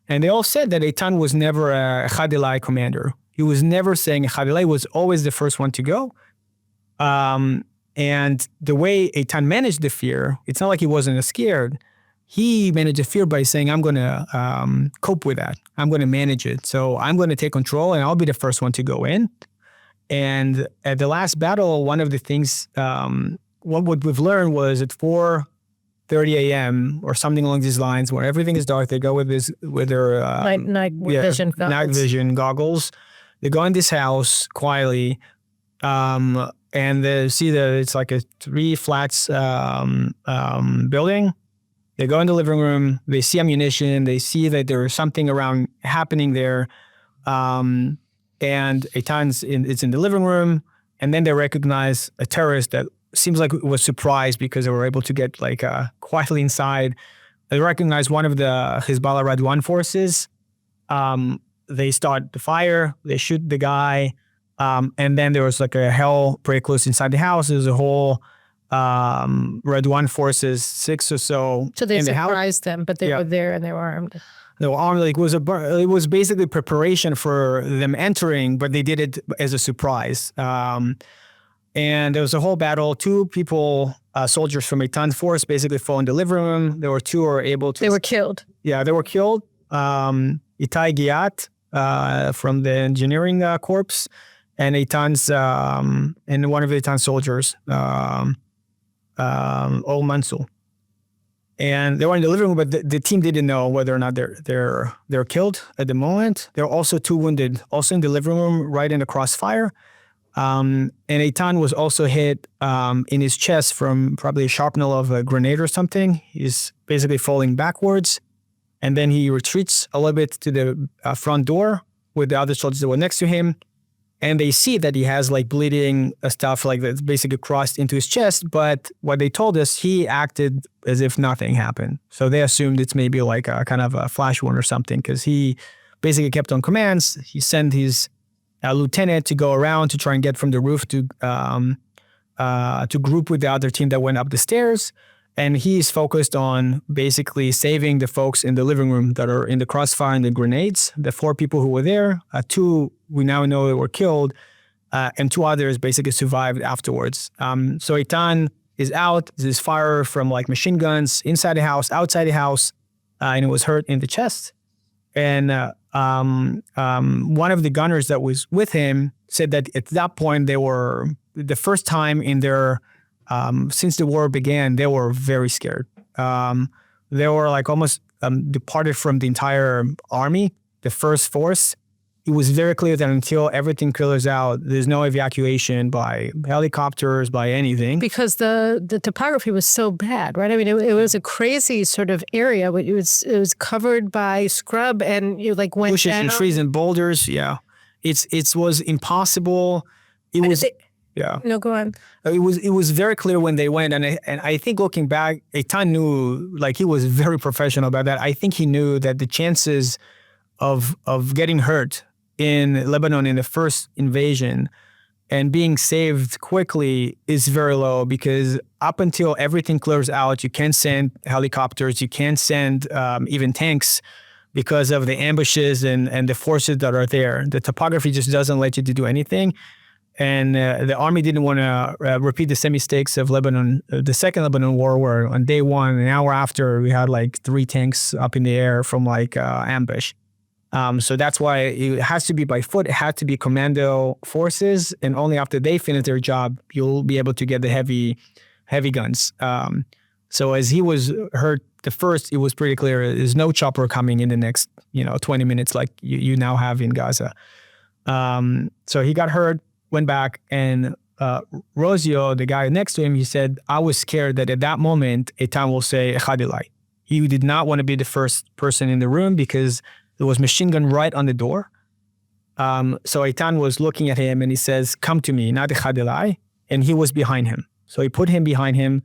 S1: And they all said that Eitan was never a echad elai commander. He was never saying echad elai, was always the first one to go. And the way Eitan managed the fear, it's not like he wasn't scared. He managed the fear by saying, I'm going to cope with that. I'm going to manage it. So I'm going to take control and I'll be the first one to go in. And at the last battle, one of the things, what we've learned was at 4:30 a.m. or something along these lines, where everything is dark, they go with their
S2: night vision goggles.
S1: They go in this house quietly, and they see that it's like a 3 flats building. They go in the living room, they see ammunition, they see that there's something around happening there. And Eitan's it's in the living room, and then they recognize a terrorist that seems like was surprised because they were able to get quietly inside. They recognize one of the Hezbollah Red One forces. They start the fire, they shoot the guy, and then there was like a hell break loose inside the house. There's a whole Red One forces, 6 or so.
S2: So they surprised them, but they were there and they were armed.
S1: They were armed. Like it was basically preparation for them entering, but they did it as a surprise. And there was a whole battle. 2 people, soldiers from Eitan force, basically fell in the living room. There were 2 who were able to.
S2: They were killed.
S1: Yeah, they were killed. Itai Giat from the engineering corps, and Eitan's and one of Eitan's soldiers, Ol Mansour. And they were in the living room, but the team didn't know whether or not they're killed at the moment. There were also 2 wounded, also in the living room, right in the crossfire. And Eitan was also hit in his chest from probably a shrapnel of a grenade or something. He's basically falling backwards. And then he retreats a little bit to the front door with the other soldiers that were next to him. And they see that he has like bleeding stuff like that's basically crossed into his chest. But what they told us, he acted as if nothing happened. So they assumed it's maybe like a kind of a flash wound or something, because he basically kept on commands. He sent his lieutenant to go around to try and get from the roof to group with the other team that went up the stairs. And he's focused on basically saving the folks in the living room that are in the crossfire and the grenades. The 4 people who were there, 2 we now know they were killed, and 2 others basically survived afterwards. So Eitan is out. There's fire from like machine guns inside the house, outside the house, and it was hurt in the chest. And one of the gunners that was with him said that at that point they were the first time in their since the war began, they were very scared. They were like almost departed from the entire army, the first force. It was very clear that until everything clears out, there's no evacuation by helicopters, by anything.
S2: Because the topography was so bad, right? I mean, it was a crazy sort of area. It was covered by scrub and you like went
S1: bushes
S2: down.
S1: And trees and boulders. Yeah, it was impossible. Yeah.
S2: No, go on.
S1: It was very clear when they went, and I think looking back, Eitan knew, like he was very professional about that. I think he knew that the chances of getting hurt in Lebanon in the first invasion and being saved quickly is very low, because up until everything clears out, you can't send helicopters, you can't send even tanks because of the ambushes and the forces that are there. The topography just doesn't let you to do anything. And the army didn't want to repeat the same mistakes of Lebanon, the second Lebanon war, where on day 1, an hour after, we had like 3 tanks up in the air from like ambush. So that's why it has to be by foot. It has to be commando forces, and only after they finish their job, you'll be able to get the heavy guns. So as he was hurt the first, it was pretty clear there's no chopper coming in the next 20 minutes like you now have in Gaza. So he got hurt, went back, and Rosio, the guy next to him, he said, I was scared that at that moment, Eitan will say, Echad Elai. He did not want to be the first person in the room because there was machine gun right on the door. So Eitan was looking at him and he says, come to me, not Echad Elai. And he was behind him. So he put him behind him.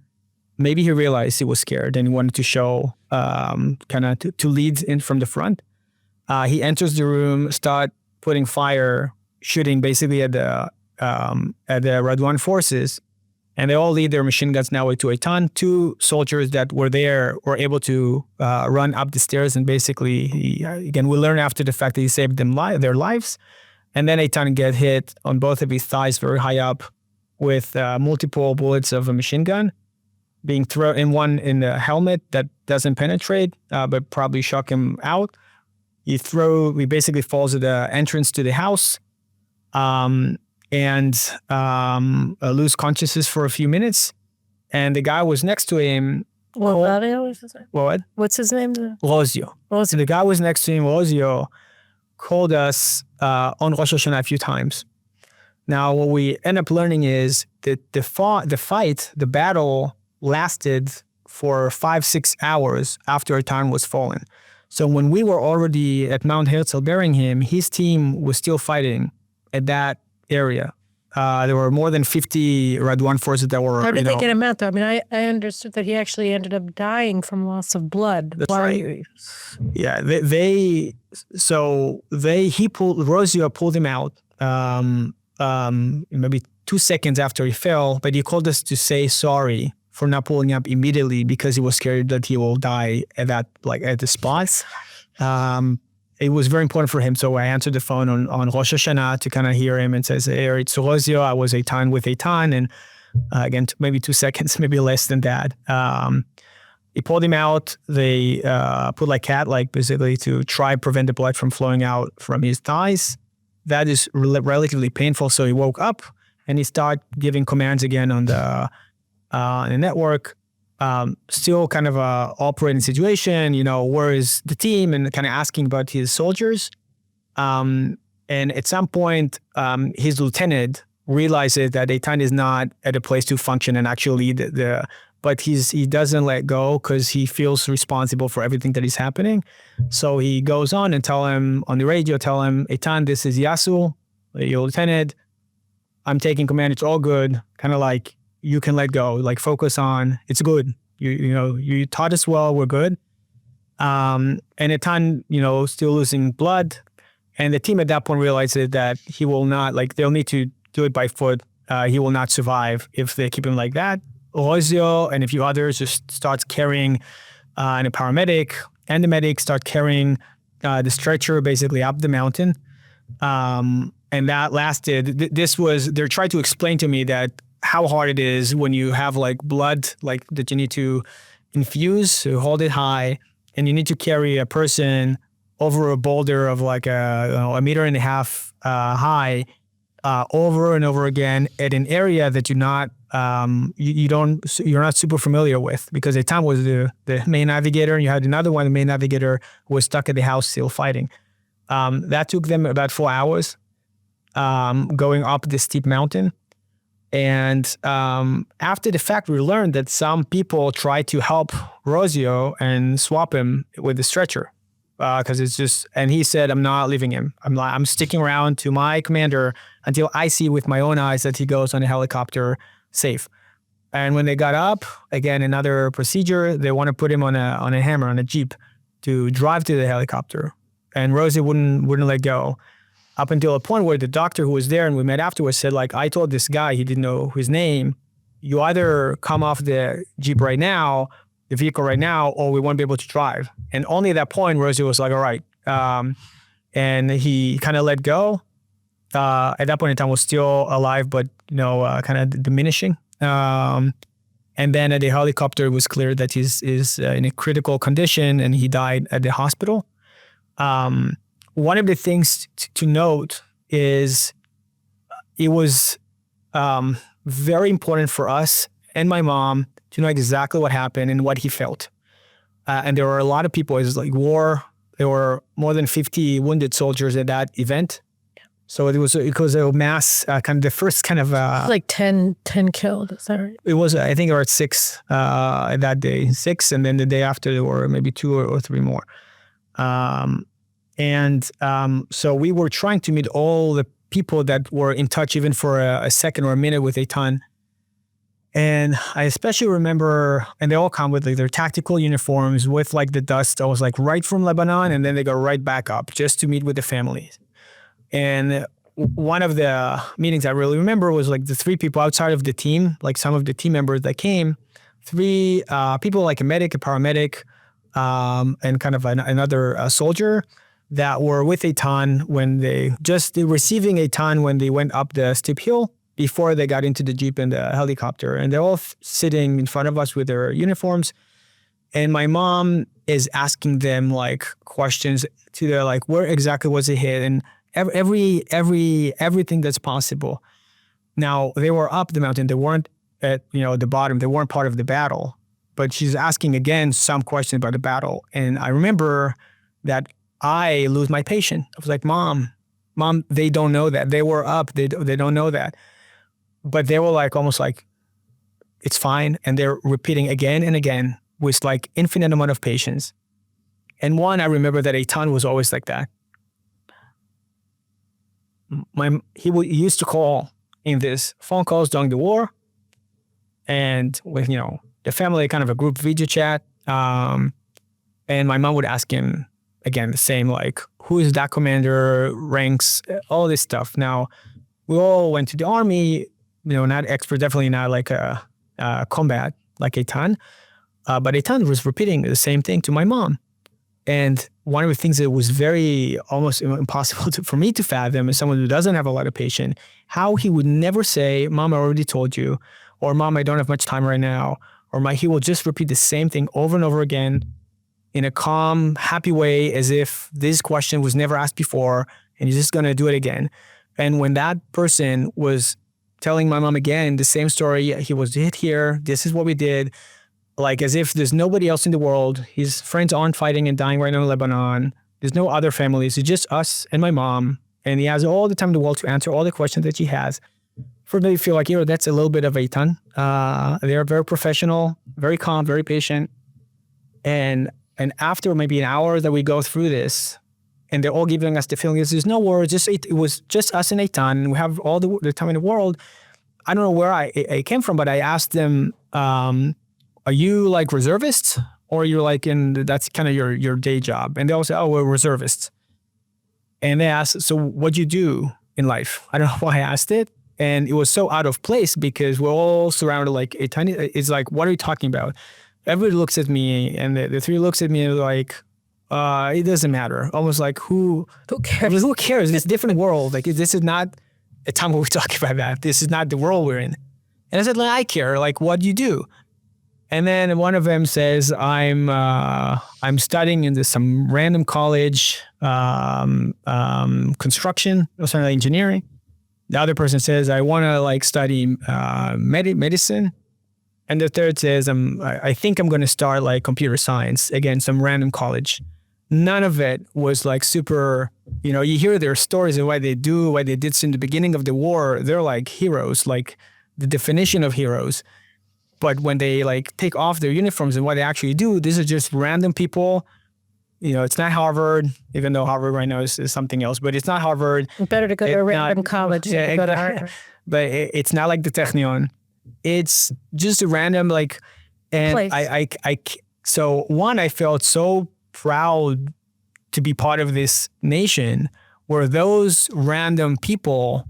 S1: Maybe he realized he was scared and he wanted to show, to lead in from the front. He enters the room, start putting fire, shooting basically at the Radwan forces. And they all lead their machine guns now to Eitan. 2 soldiers that were there were able to run up the stairs. And basically, again, we learn after the fact that he saved them their lives. And then Eitan get hit on both of his thighs very high up with multiple bullets of a machine gun being thrown in one in the helmet that doesn't penetrate, but probably shock him out. He basically falls at the entrance to the house. And lose consciousness for a few minutes. And the guy was next to him.
S2: What's his name?
S1: Rosio. The guy was next to him, Rosio, called us on Rosh Hashanah a few times. Now, what we end up learning is that the battle lasted for 5-6 hours after Eitan was fallen. So when we were already at Mount Herzl burying him, his team was still fighting at that area. There were more than 50 Radwan forces that were.
S2: How did they get him out, though? I mean, I understood that he actually ended up dying from loss of blood.
S1: That's right. Yeah, Rosio pulled him out maybe 2 seconds after he fell, but he called us to say sorry for not pulling up immediately because he was scared that he will die at the spot. It was very important for him, so I answered the phone on Rosh Hashanah to kind of hear him and says, hey, it's Rosio. I was Eitan with Eitan, and again, maybe 2 seconds, maybe less than that. He pulled him out. They put cat, basically to try prevent the blood from flowing out from his thighs. That is relatively painful, so he woke up and he started giving commands again on the network. Still kind of a operating situation, where is the team, and kind of asking about his soldiers. And at some point, his lieutenant realizes that Eitan is not at a place to function and actually but he doesn't let go because he feels responsible for everything that is happening. So he goes on and on the radio, Eitan, this is Yasu, your lieutenant. I'm taking command. It's all good. Kind of you can let go, focus on, it's good. You taught us well, we're good. And Eitan, still losing blood. And the team at that point realizes that he will not, they'll need to do it by foot. He will not survive if they keep him like that. Rosio and a few others just starts carrying, and a paramedic and the medic start carrying the stretcher basically up the mountain. And that lasted, they're trying to explain to me that how hard it is when you have blood that you need to infuse, to hold it high, and you need to carry a person over a boulder of a meter and a half high over and over again at an area that you're not super familiar with, because Eitan was the main navigator and you had another one, the main navigator, who was stuck at the house still fighting. That took them about 4 hours going up this steep mountain. And after the fact, we learned that some people tried to help Rosio and swap him with the stretcher because and he said, I'm not leaving him. I'm sticking around to my commander until I see with my own eyes that he goes on a helicopter safe. And when they got up, again, another procedure, they want to put him on a hammer, on a jeep to drive to the helicopter. And Rosio wouldn't let go. Up until a point where the doctor who was there and we met afterwards said, I told this guy, he didn't know his name, you either come off the Jeep right now, the vehicle right now, or we won't be able to drive. And only at that point, Rosio was all right. And he kind of let go. At that point in time, was still alive, but, kind of diminishing. And then at the helicopter, it was clear that he's in a critical condition and he died at the hospital. one of the things to note is it was very important for us and my mom to know exactly what happened and what he felt. And there were a lot of people. It was like war. There were more than 50 wounded soldiers at that event. So it was a mass, kind of the first kind of...
S2: like 10 killed, is that right?
S1: It was, I think there were 6 that day, 6. And then the day after there were maybe 2 or 3 more. So we were trying to meet all the people that were in touch even for a second or a minute with Eitan. And I especially remember, and they all come with like their tactical uniforms with like the dust. I was like right from Lebanon, and then they go right back up just to meet with the families. And one of the meetings I really remember was like the 3 people outside of the team, like some of the team members that came, 3 people like a medic, a paramedic, and kind of another soldier that were with Eitan when they receiving Eitan when they went up the steep hill before they got into the Jeep and the helicopter. And they're all sitting in front of us with their uniforms. And my mom is asking them like questions to their like, where exactly was it hit? And everything that's possible. Now, they were up the mountain. They weren't at, the bottom. They weren't part of the battle. But she's asking again some questions about the battle. And I remember that I lose my patience. I was like, Mom, they don't know that. They were up. They don't know that. But they were like, almost like, it's fine. And they're repeating again and again with like infinite amount of patience. And I remember that Eitan was always like that. He used to call in this phone calls during the war. And with, the family, kind of a group video chat. And my mom would ask him, again, the same, like, who is that commander, ranks, all this stuff. Now, we all went to the army, not expert, definitely not like a combat like Eitan. But Eitan was repeating the same thing to my mom. And one of the things that was very almost impossible for me to fathom as someone who doesn't have a lot of patience, how he would never say, Mom, I already told you, or Mom, I don't have much time right now, or he will just repeat the same thing over and over again in a calm, happy way, as if this question was never asked before, and he's just going to do it again. And when that person was telling my mom again the same story, he was hit here, this is what we did, like as if there's nobody else in the world. His friends aren't fighting and dying right now in Lebanon. There's no other families. It's just us and my mom. And he has all the time in the world to answer all the questions that he has. For me, I feel like, that's a little bit of Eitan. They're very professional, very calm, very patient. And after maybe an hour that we go through this, and they're all giving us the feeling there's no words, it was just us and Eitan, and we have all the time in the world. I don't know where I came from, but I asked them, are you like reservists? Or you're like that's kind of your day job? And they all say, oh, we're reservists. And they asked, so what do you do in life? I don't know why I asked it. And it was so out of place because we're all surrounded like Eitan. It's like, what are you talking about? Everybody looks at me, and the 3 looks at me like, it doesn't matter. Almost like, who cares? Who cares? It's a different world. Like, this is not a time where we talk about that. This is not the world we're in. And I said, I care. Like, what do you do? And then one of them says, I'm studying in some random college, construction or something like engineering. The other person says, I want to like study medicine. And the third says, I think I'm going to start like computer science, again, some random college. None of it was like super, you hear their stories and why they did in the beginning of the war. They're like heroes, like the definition of heroes. But when they like take off their uniforms and what they actually do, these are just random people. It's not Harvard, even though Harvard right now is something else, but it's not Harvard.
S2: Better to go to a random college than to go to Harvard.
S1: But it's not like the Technion. It's just a random like, and place. So I felt so proud to be part of this nation where those random people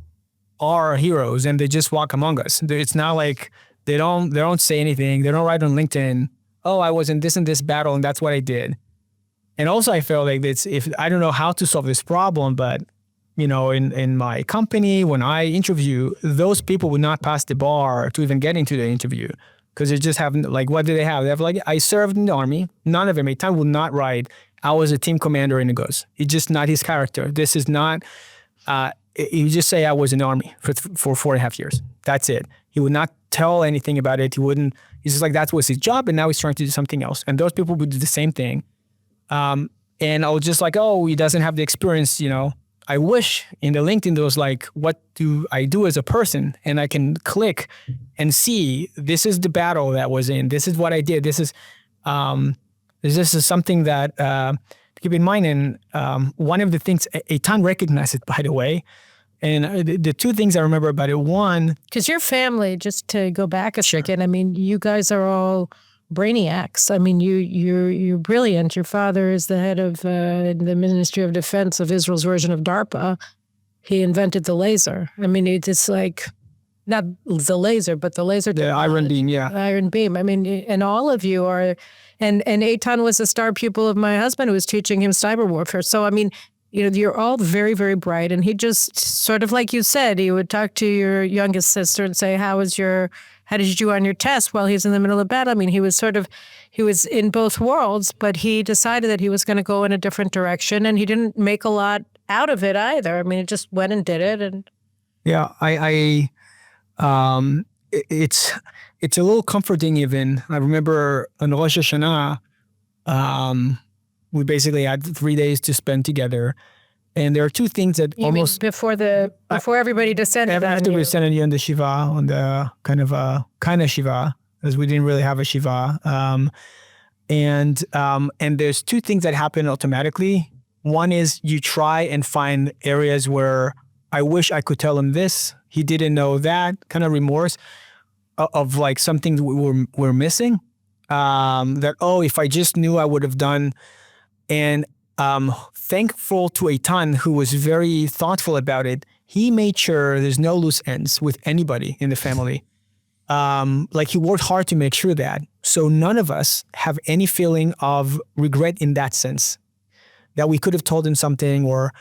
S1: are heroes and they just walk among us. It's not like they don't say anything. They don't write on LinkedIn, oh, I was in this battle and that's what I did. And also I felt like I don't know how to solve this problem, but in my company, when I interview, those people would not pass the bar to even get into the interview because they just haven't, like, what do they have? They have like, I served in the army. None of them, Eitan would not write, I was a team commander in Egoz. It's just not his character. This is not, he just say I was in the army for 4.5 years. That's it. He would not tell anything about it. He's just like, that was his job, and now he's trying to do something else. And those people would do the same thing. And I was just like, oh, he doesn't have the experience, I wish in the LinkedIn there was like, what do I do as a person? And I can click and see, this is the battle that was in. This is what I did. This is something that to keep in mind. And one of the things, Eitan recognized it, by the way. And the two things I remember about it, one...
S2: Because your family, just to go back a second, I mean, you guys are all brainiacs. I mean, you're brilliant. Your father is the head of the Ministry of Defense of Israel's version of DARPA. He invented the laser. I mean, it's like, not the laser, but the laser.
S1: The iron beam, yeah.
S2: Iron beam. I mean, and all of you are... And Eitan was a star pupil of my husband who was teaching him cyber warfare. So, I mean... you're all very, very bright. And he just sort of, like you said, he would talk to your youngest sister and say, how did you do on your test while he's in the middle of battle? I mean, he was in both worlds, but he decided that he was going to go in a different direction, and he didn't make a lot out of it either. I mean, he just went and did it. And
S1: yeah, it's a little comforting even. I remember on Rosh Hashanah, we basically had 3 days to spend together. And there are two things that
S2: you
S1: almost...
S2: mean before everybody descended on
S1: after
S2: you?
S1: we descended you on the Shiva, on the kind of Shiva, as we didn't really have a Shiva. And there's two things that happen automatically. One is you try and find areas where I wish I could tell him this. He didn't know that, kind of remorse of like something that we're missing. That, if I just knew, I would have done. And thankful to Eitan, who was very thoughtful about it. He made sure there's no loose ends with anybody in the family. Like he worked hard to make sure that. So none of us have any feeling of regret in that sense, that we could have told him something or,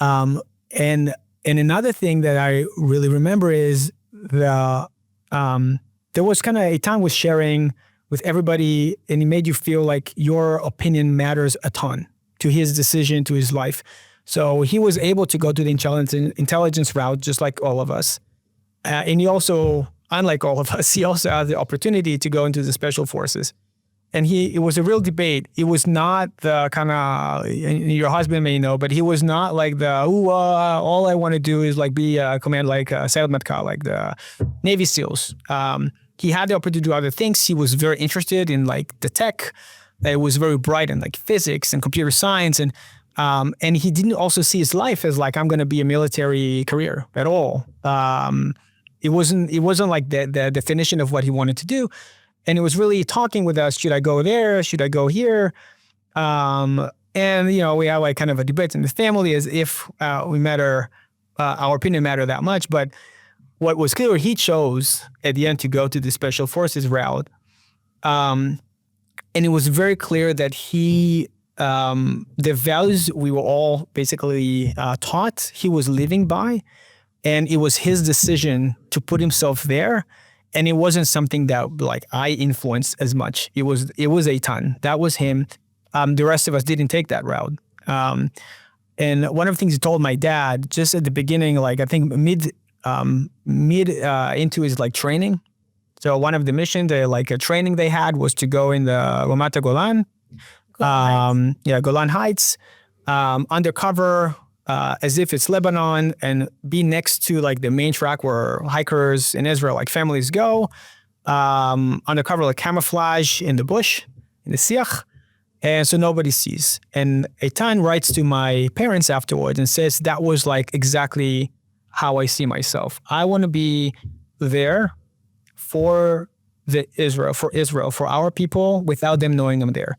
S1: and another thing that I really remember is there was kind of Eitan was sharing with everybody, and he made you feel like your opinion matters a ton to his decision, to his life. So he was able to go to the intelligence route, just like all of us. And he also, unlike all of us, he also had the opportunity to go into the special forces. And it was a real debate. It was not the kind of, your husband may know, but he was not like all I want to do is like be a command like Charismatic, like the Navy SEALs. He had the opportunity to do other things. He was very interested in like the tech. It was very bright in like physics and computer science. And he didn't also see his life as like, I'm going to be a military career at all. It wasn't like the definition of what he wanted to do. And it was really talking with us, should I go there? Should I go here? And, we had like kind of a debate in the family as if our opinion mattered that much. But what was clear, he chose at the end to go to the special forces route. And it was very clear that the values we were all basically taught, he was living by. And it was his decision to put himself there. And it wasn't something that like I influenced as much. It was Eitan. That was him. The rest of us didn't take that route. And one of the things he told my dad just at the beginning, like I think mid into his like training. So one of the missions, a training they had was to go in the Ramat Golan, Golan Heights, undercover, as if it's Lebanon, and be next to like the main track where hikers in Israel, like families go, undercover, like camouflage in the bush, in the siach, and so nobody sees. And Eitan writes to my parents afterwards and says, that was like exactly how I see myself. I want to be there for Israel, for our people, without them knowing I'm there.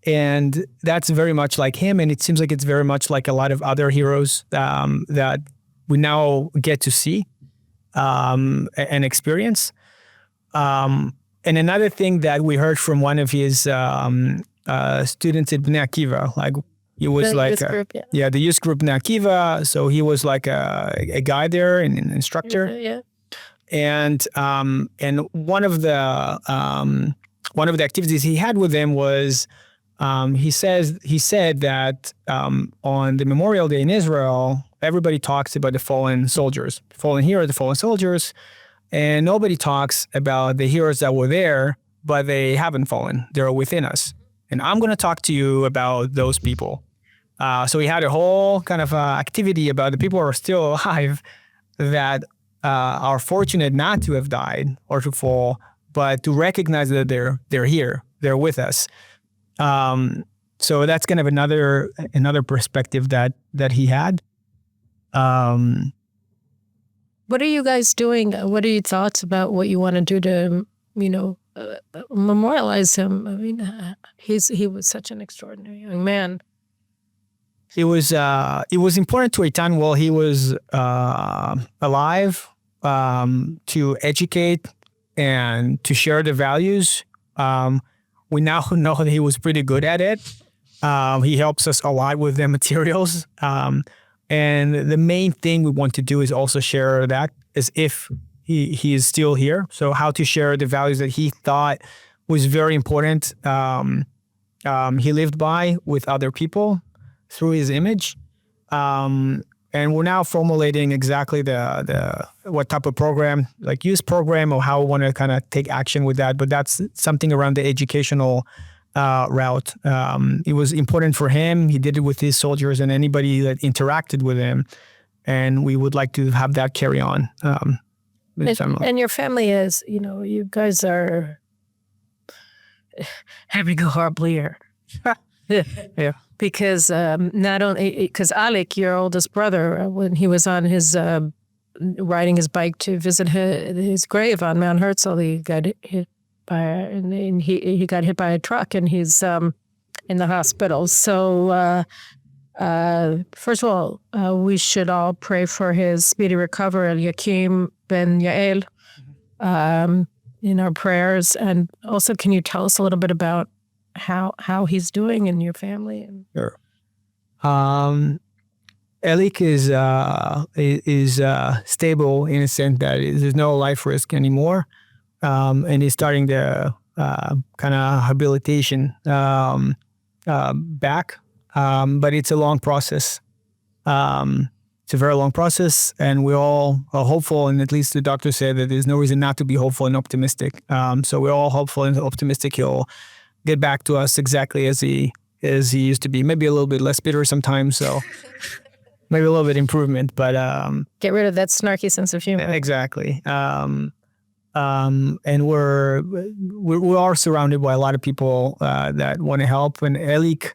S1: And that's very much like him, and it seems like it's very much like a lot of other heroes that we now get to see and experience. And another thing that we heard from one of his students at Bnei Akiva, like he was the youth group, the youth group Bnei Akiva. So he was like a guy there, an instructor.
S2: Yeah.
S1: And one of the activities he had with him was He said that on the Memorial Day in Israel, everybody talks about the fallen soldiers, fallen heroes, the fallen soldiers, and nobody talks about the heroes that were there, but they haven't fallen. They're within us. And I'm going to talk to you about those people. So we had a whole kind of activity about the people who are still alive that are fortunate not to have died or to fall, but to recognize that they're here, they're with us. So that's kind of another perspective that he had.
S2: What are you guys doing? What are your thoughts about what you want to do to, memorialize him? I mean, he was such an extraordinary young man.
S1: It was important to Eitan while he was alive to educate and to share the values. We now know that he was pretty good at it. He helps us a lot with the materials. And the main thing we want to do is also share that as if he is still here. So how to share the values that he thought was very important. He lived by with other people through his image. And we're now formulating exactly the what type of program, like youth program, or how we want to kind of take action with that. But that's something around the educational route. It was important for him. He did it with his soldiers and anybody that interacted with him. And we would like to have that carry on.
S2: And your family is, you guys are having a horrible year.
S1: Yeah.
S2: Because not only, because Alec, your oldest brother, when he was on his, riding his bike to visit his grave on Mount Herzl, he got hit he got hit by a truck and he's in the hospital. So first of all, we should all pray for his speedy recovery, Eliakim ben Yael, in our prayers. And also, can you tell us a little bit about how he's doing in your family?
S1: Sure. Elik is stable in a sense that there's no life risk anymore. And he's starting the kind of rehabilitation back. But it's a long process. It's a very long process, and we all are hopeful, and at least the doctor said that there's no reason not to be hopeful and optimistic. So we're all hopeful and optimistic he'll get back to us exactly as he used to be. Maybe a little bit less bitter sometimes, so maybe a little bit improvement, but
S2: get rid of that snarky sense of humor.
S1: Exactly. And we are surrounded by a lot of people that want to help. And Elik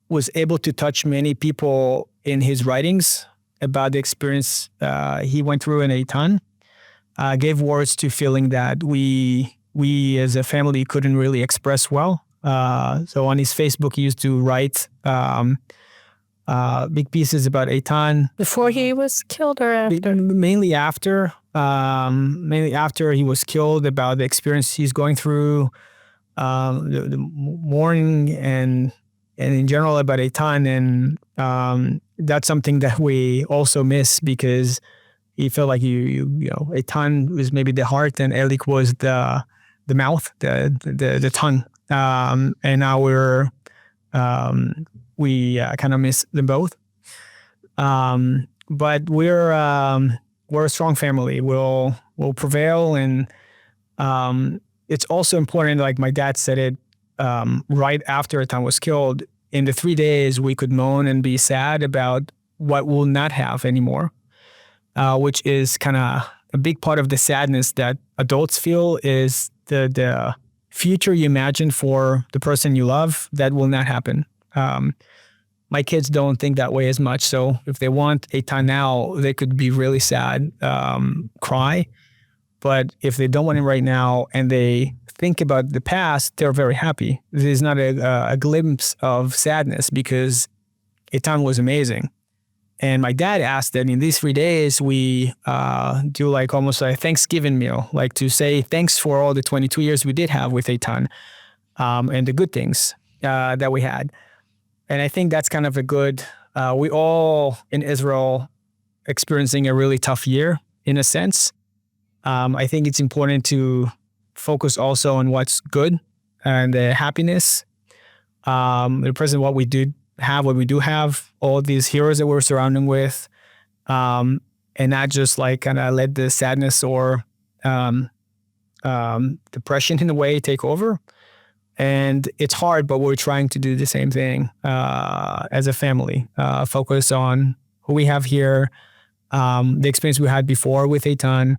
S1: was able to touch many people in his writings about the experience he went through in Eitan. Gave words to feeling that we as a family couldn't really express well. So on his Facebook, he used to write big pieces about Eitan.
S2: Before he was killed or after?
S1: Mainly after. Mainly after he was killed, about the experience he's going through, the mourning and in general about Eitan. And that's something that we also miss because he felt like Eitan was maybe the heart and Elik was the mouth, the tongue. And now we kind of miss them both. But we're a strong family. We'll prevail, and it's also important. Like my dad said it right after Eitan was killed. In the 3 days, we could moan and be sad about what we'll not have anymore, which is kind of a big part of the sadness that adults feel is the future you imagine for the person you love that will not happen. My kids don't think that way as much. So if they want Eitan now, they could be really sad, cry. But if they don't want him right now and they think about the past, they're very happy. There's not a glimpse of sadness because Eitan was amazing. And my dad asked that in these 3 days, we do like almost a Thanksgiving meal, like to say thanks for all the 22 years we did have with Eitan and the good things that we had. And I think that's kind of a good, we all in Israel experiencing a really tough year in a sense. I think it's important to focus also on what's good and the happiness. Represent what we do have, all these heroes that we're surrounding with, and not just like kind of let the sadness or depression in a way take over. And it's hard, but we're trying to do the same thing as a family. Focus on who we have here, the experience we had before with Eitan,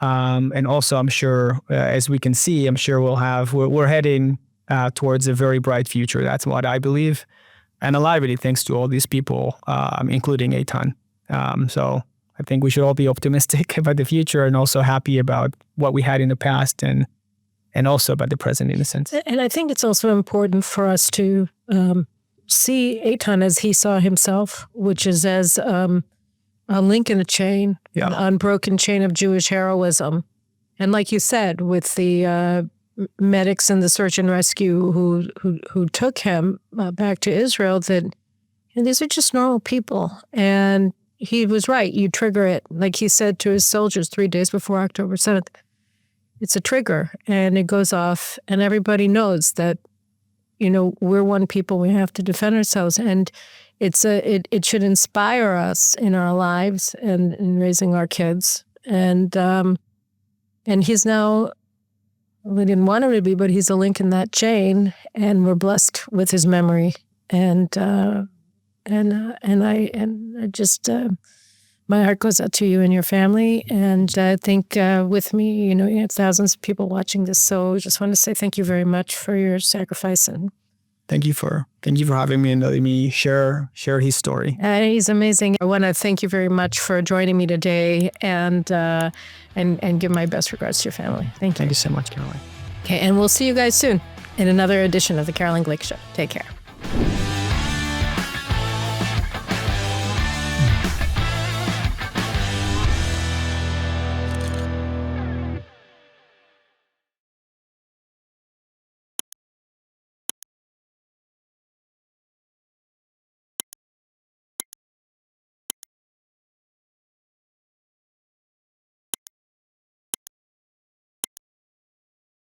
S1: and also I'm sure, as we can see, I'm sure we're heading towards a very bright future. That's what I believe, and a lot of it thanks to all these people, including Eitan. So I think we should all be optimistic about the future and also happy about what we had in the past and also about the present in a sense.
S2: And I think it's also important for us to see Eitan as he saw himself, which is as a link in a chain, an unbroken chain of Jewish heroism. And like you said, with the medics and the search and rescue who took him back to Israel, that these are just normal people. And he was right. You trigger it. Like he said to his soldiers 3 days before October 7th. It's a trigger, and it goes off, and everybody knows that, we're one people. We have to defend ourselves, and it should inspire us in our lives and in raising our kids. And he's now, we didn't want him to be, but he's a link in that chain, and we're blessed with his memory. And I just. My heart goes out to you and your family, and I think with me, you have thousands of people watching this. So I just want to say thank you very much for your sacrifice, and
S1: thank you for having me and letting me share his story.
S2: He's amazing. I want to thank you very much for joining me today, and give my best regards to your family. Thank you.
S1: Thank you so much, Caroline.
S2: Okay, and we'll see you guys soon in another edition of the Caroline Glick Show. Take care.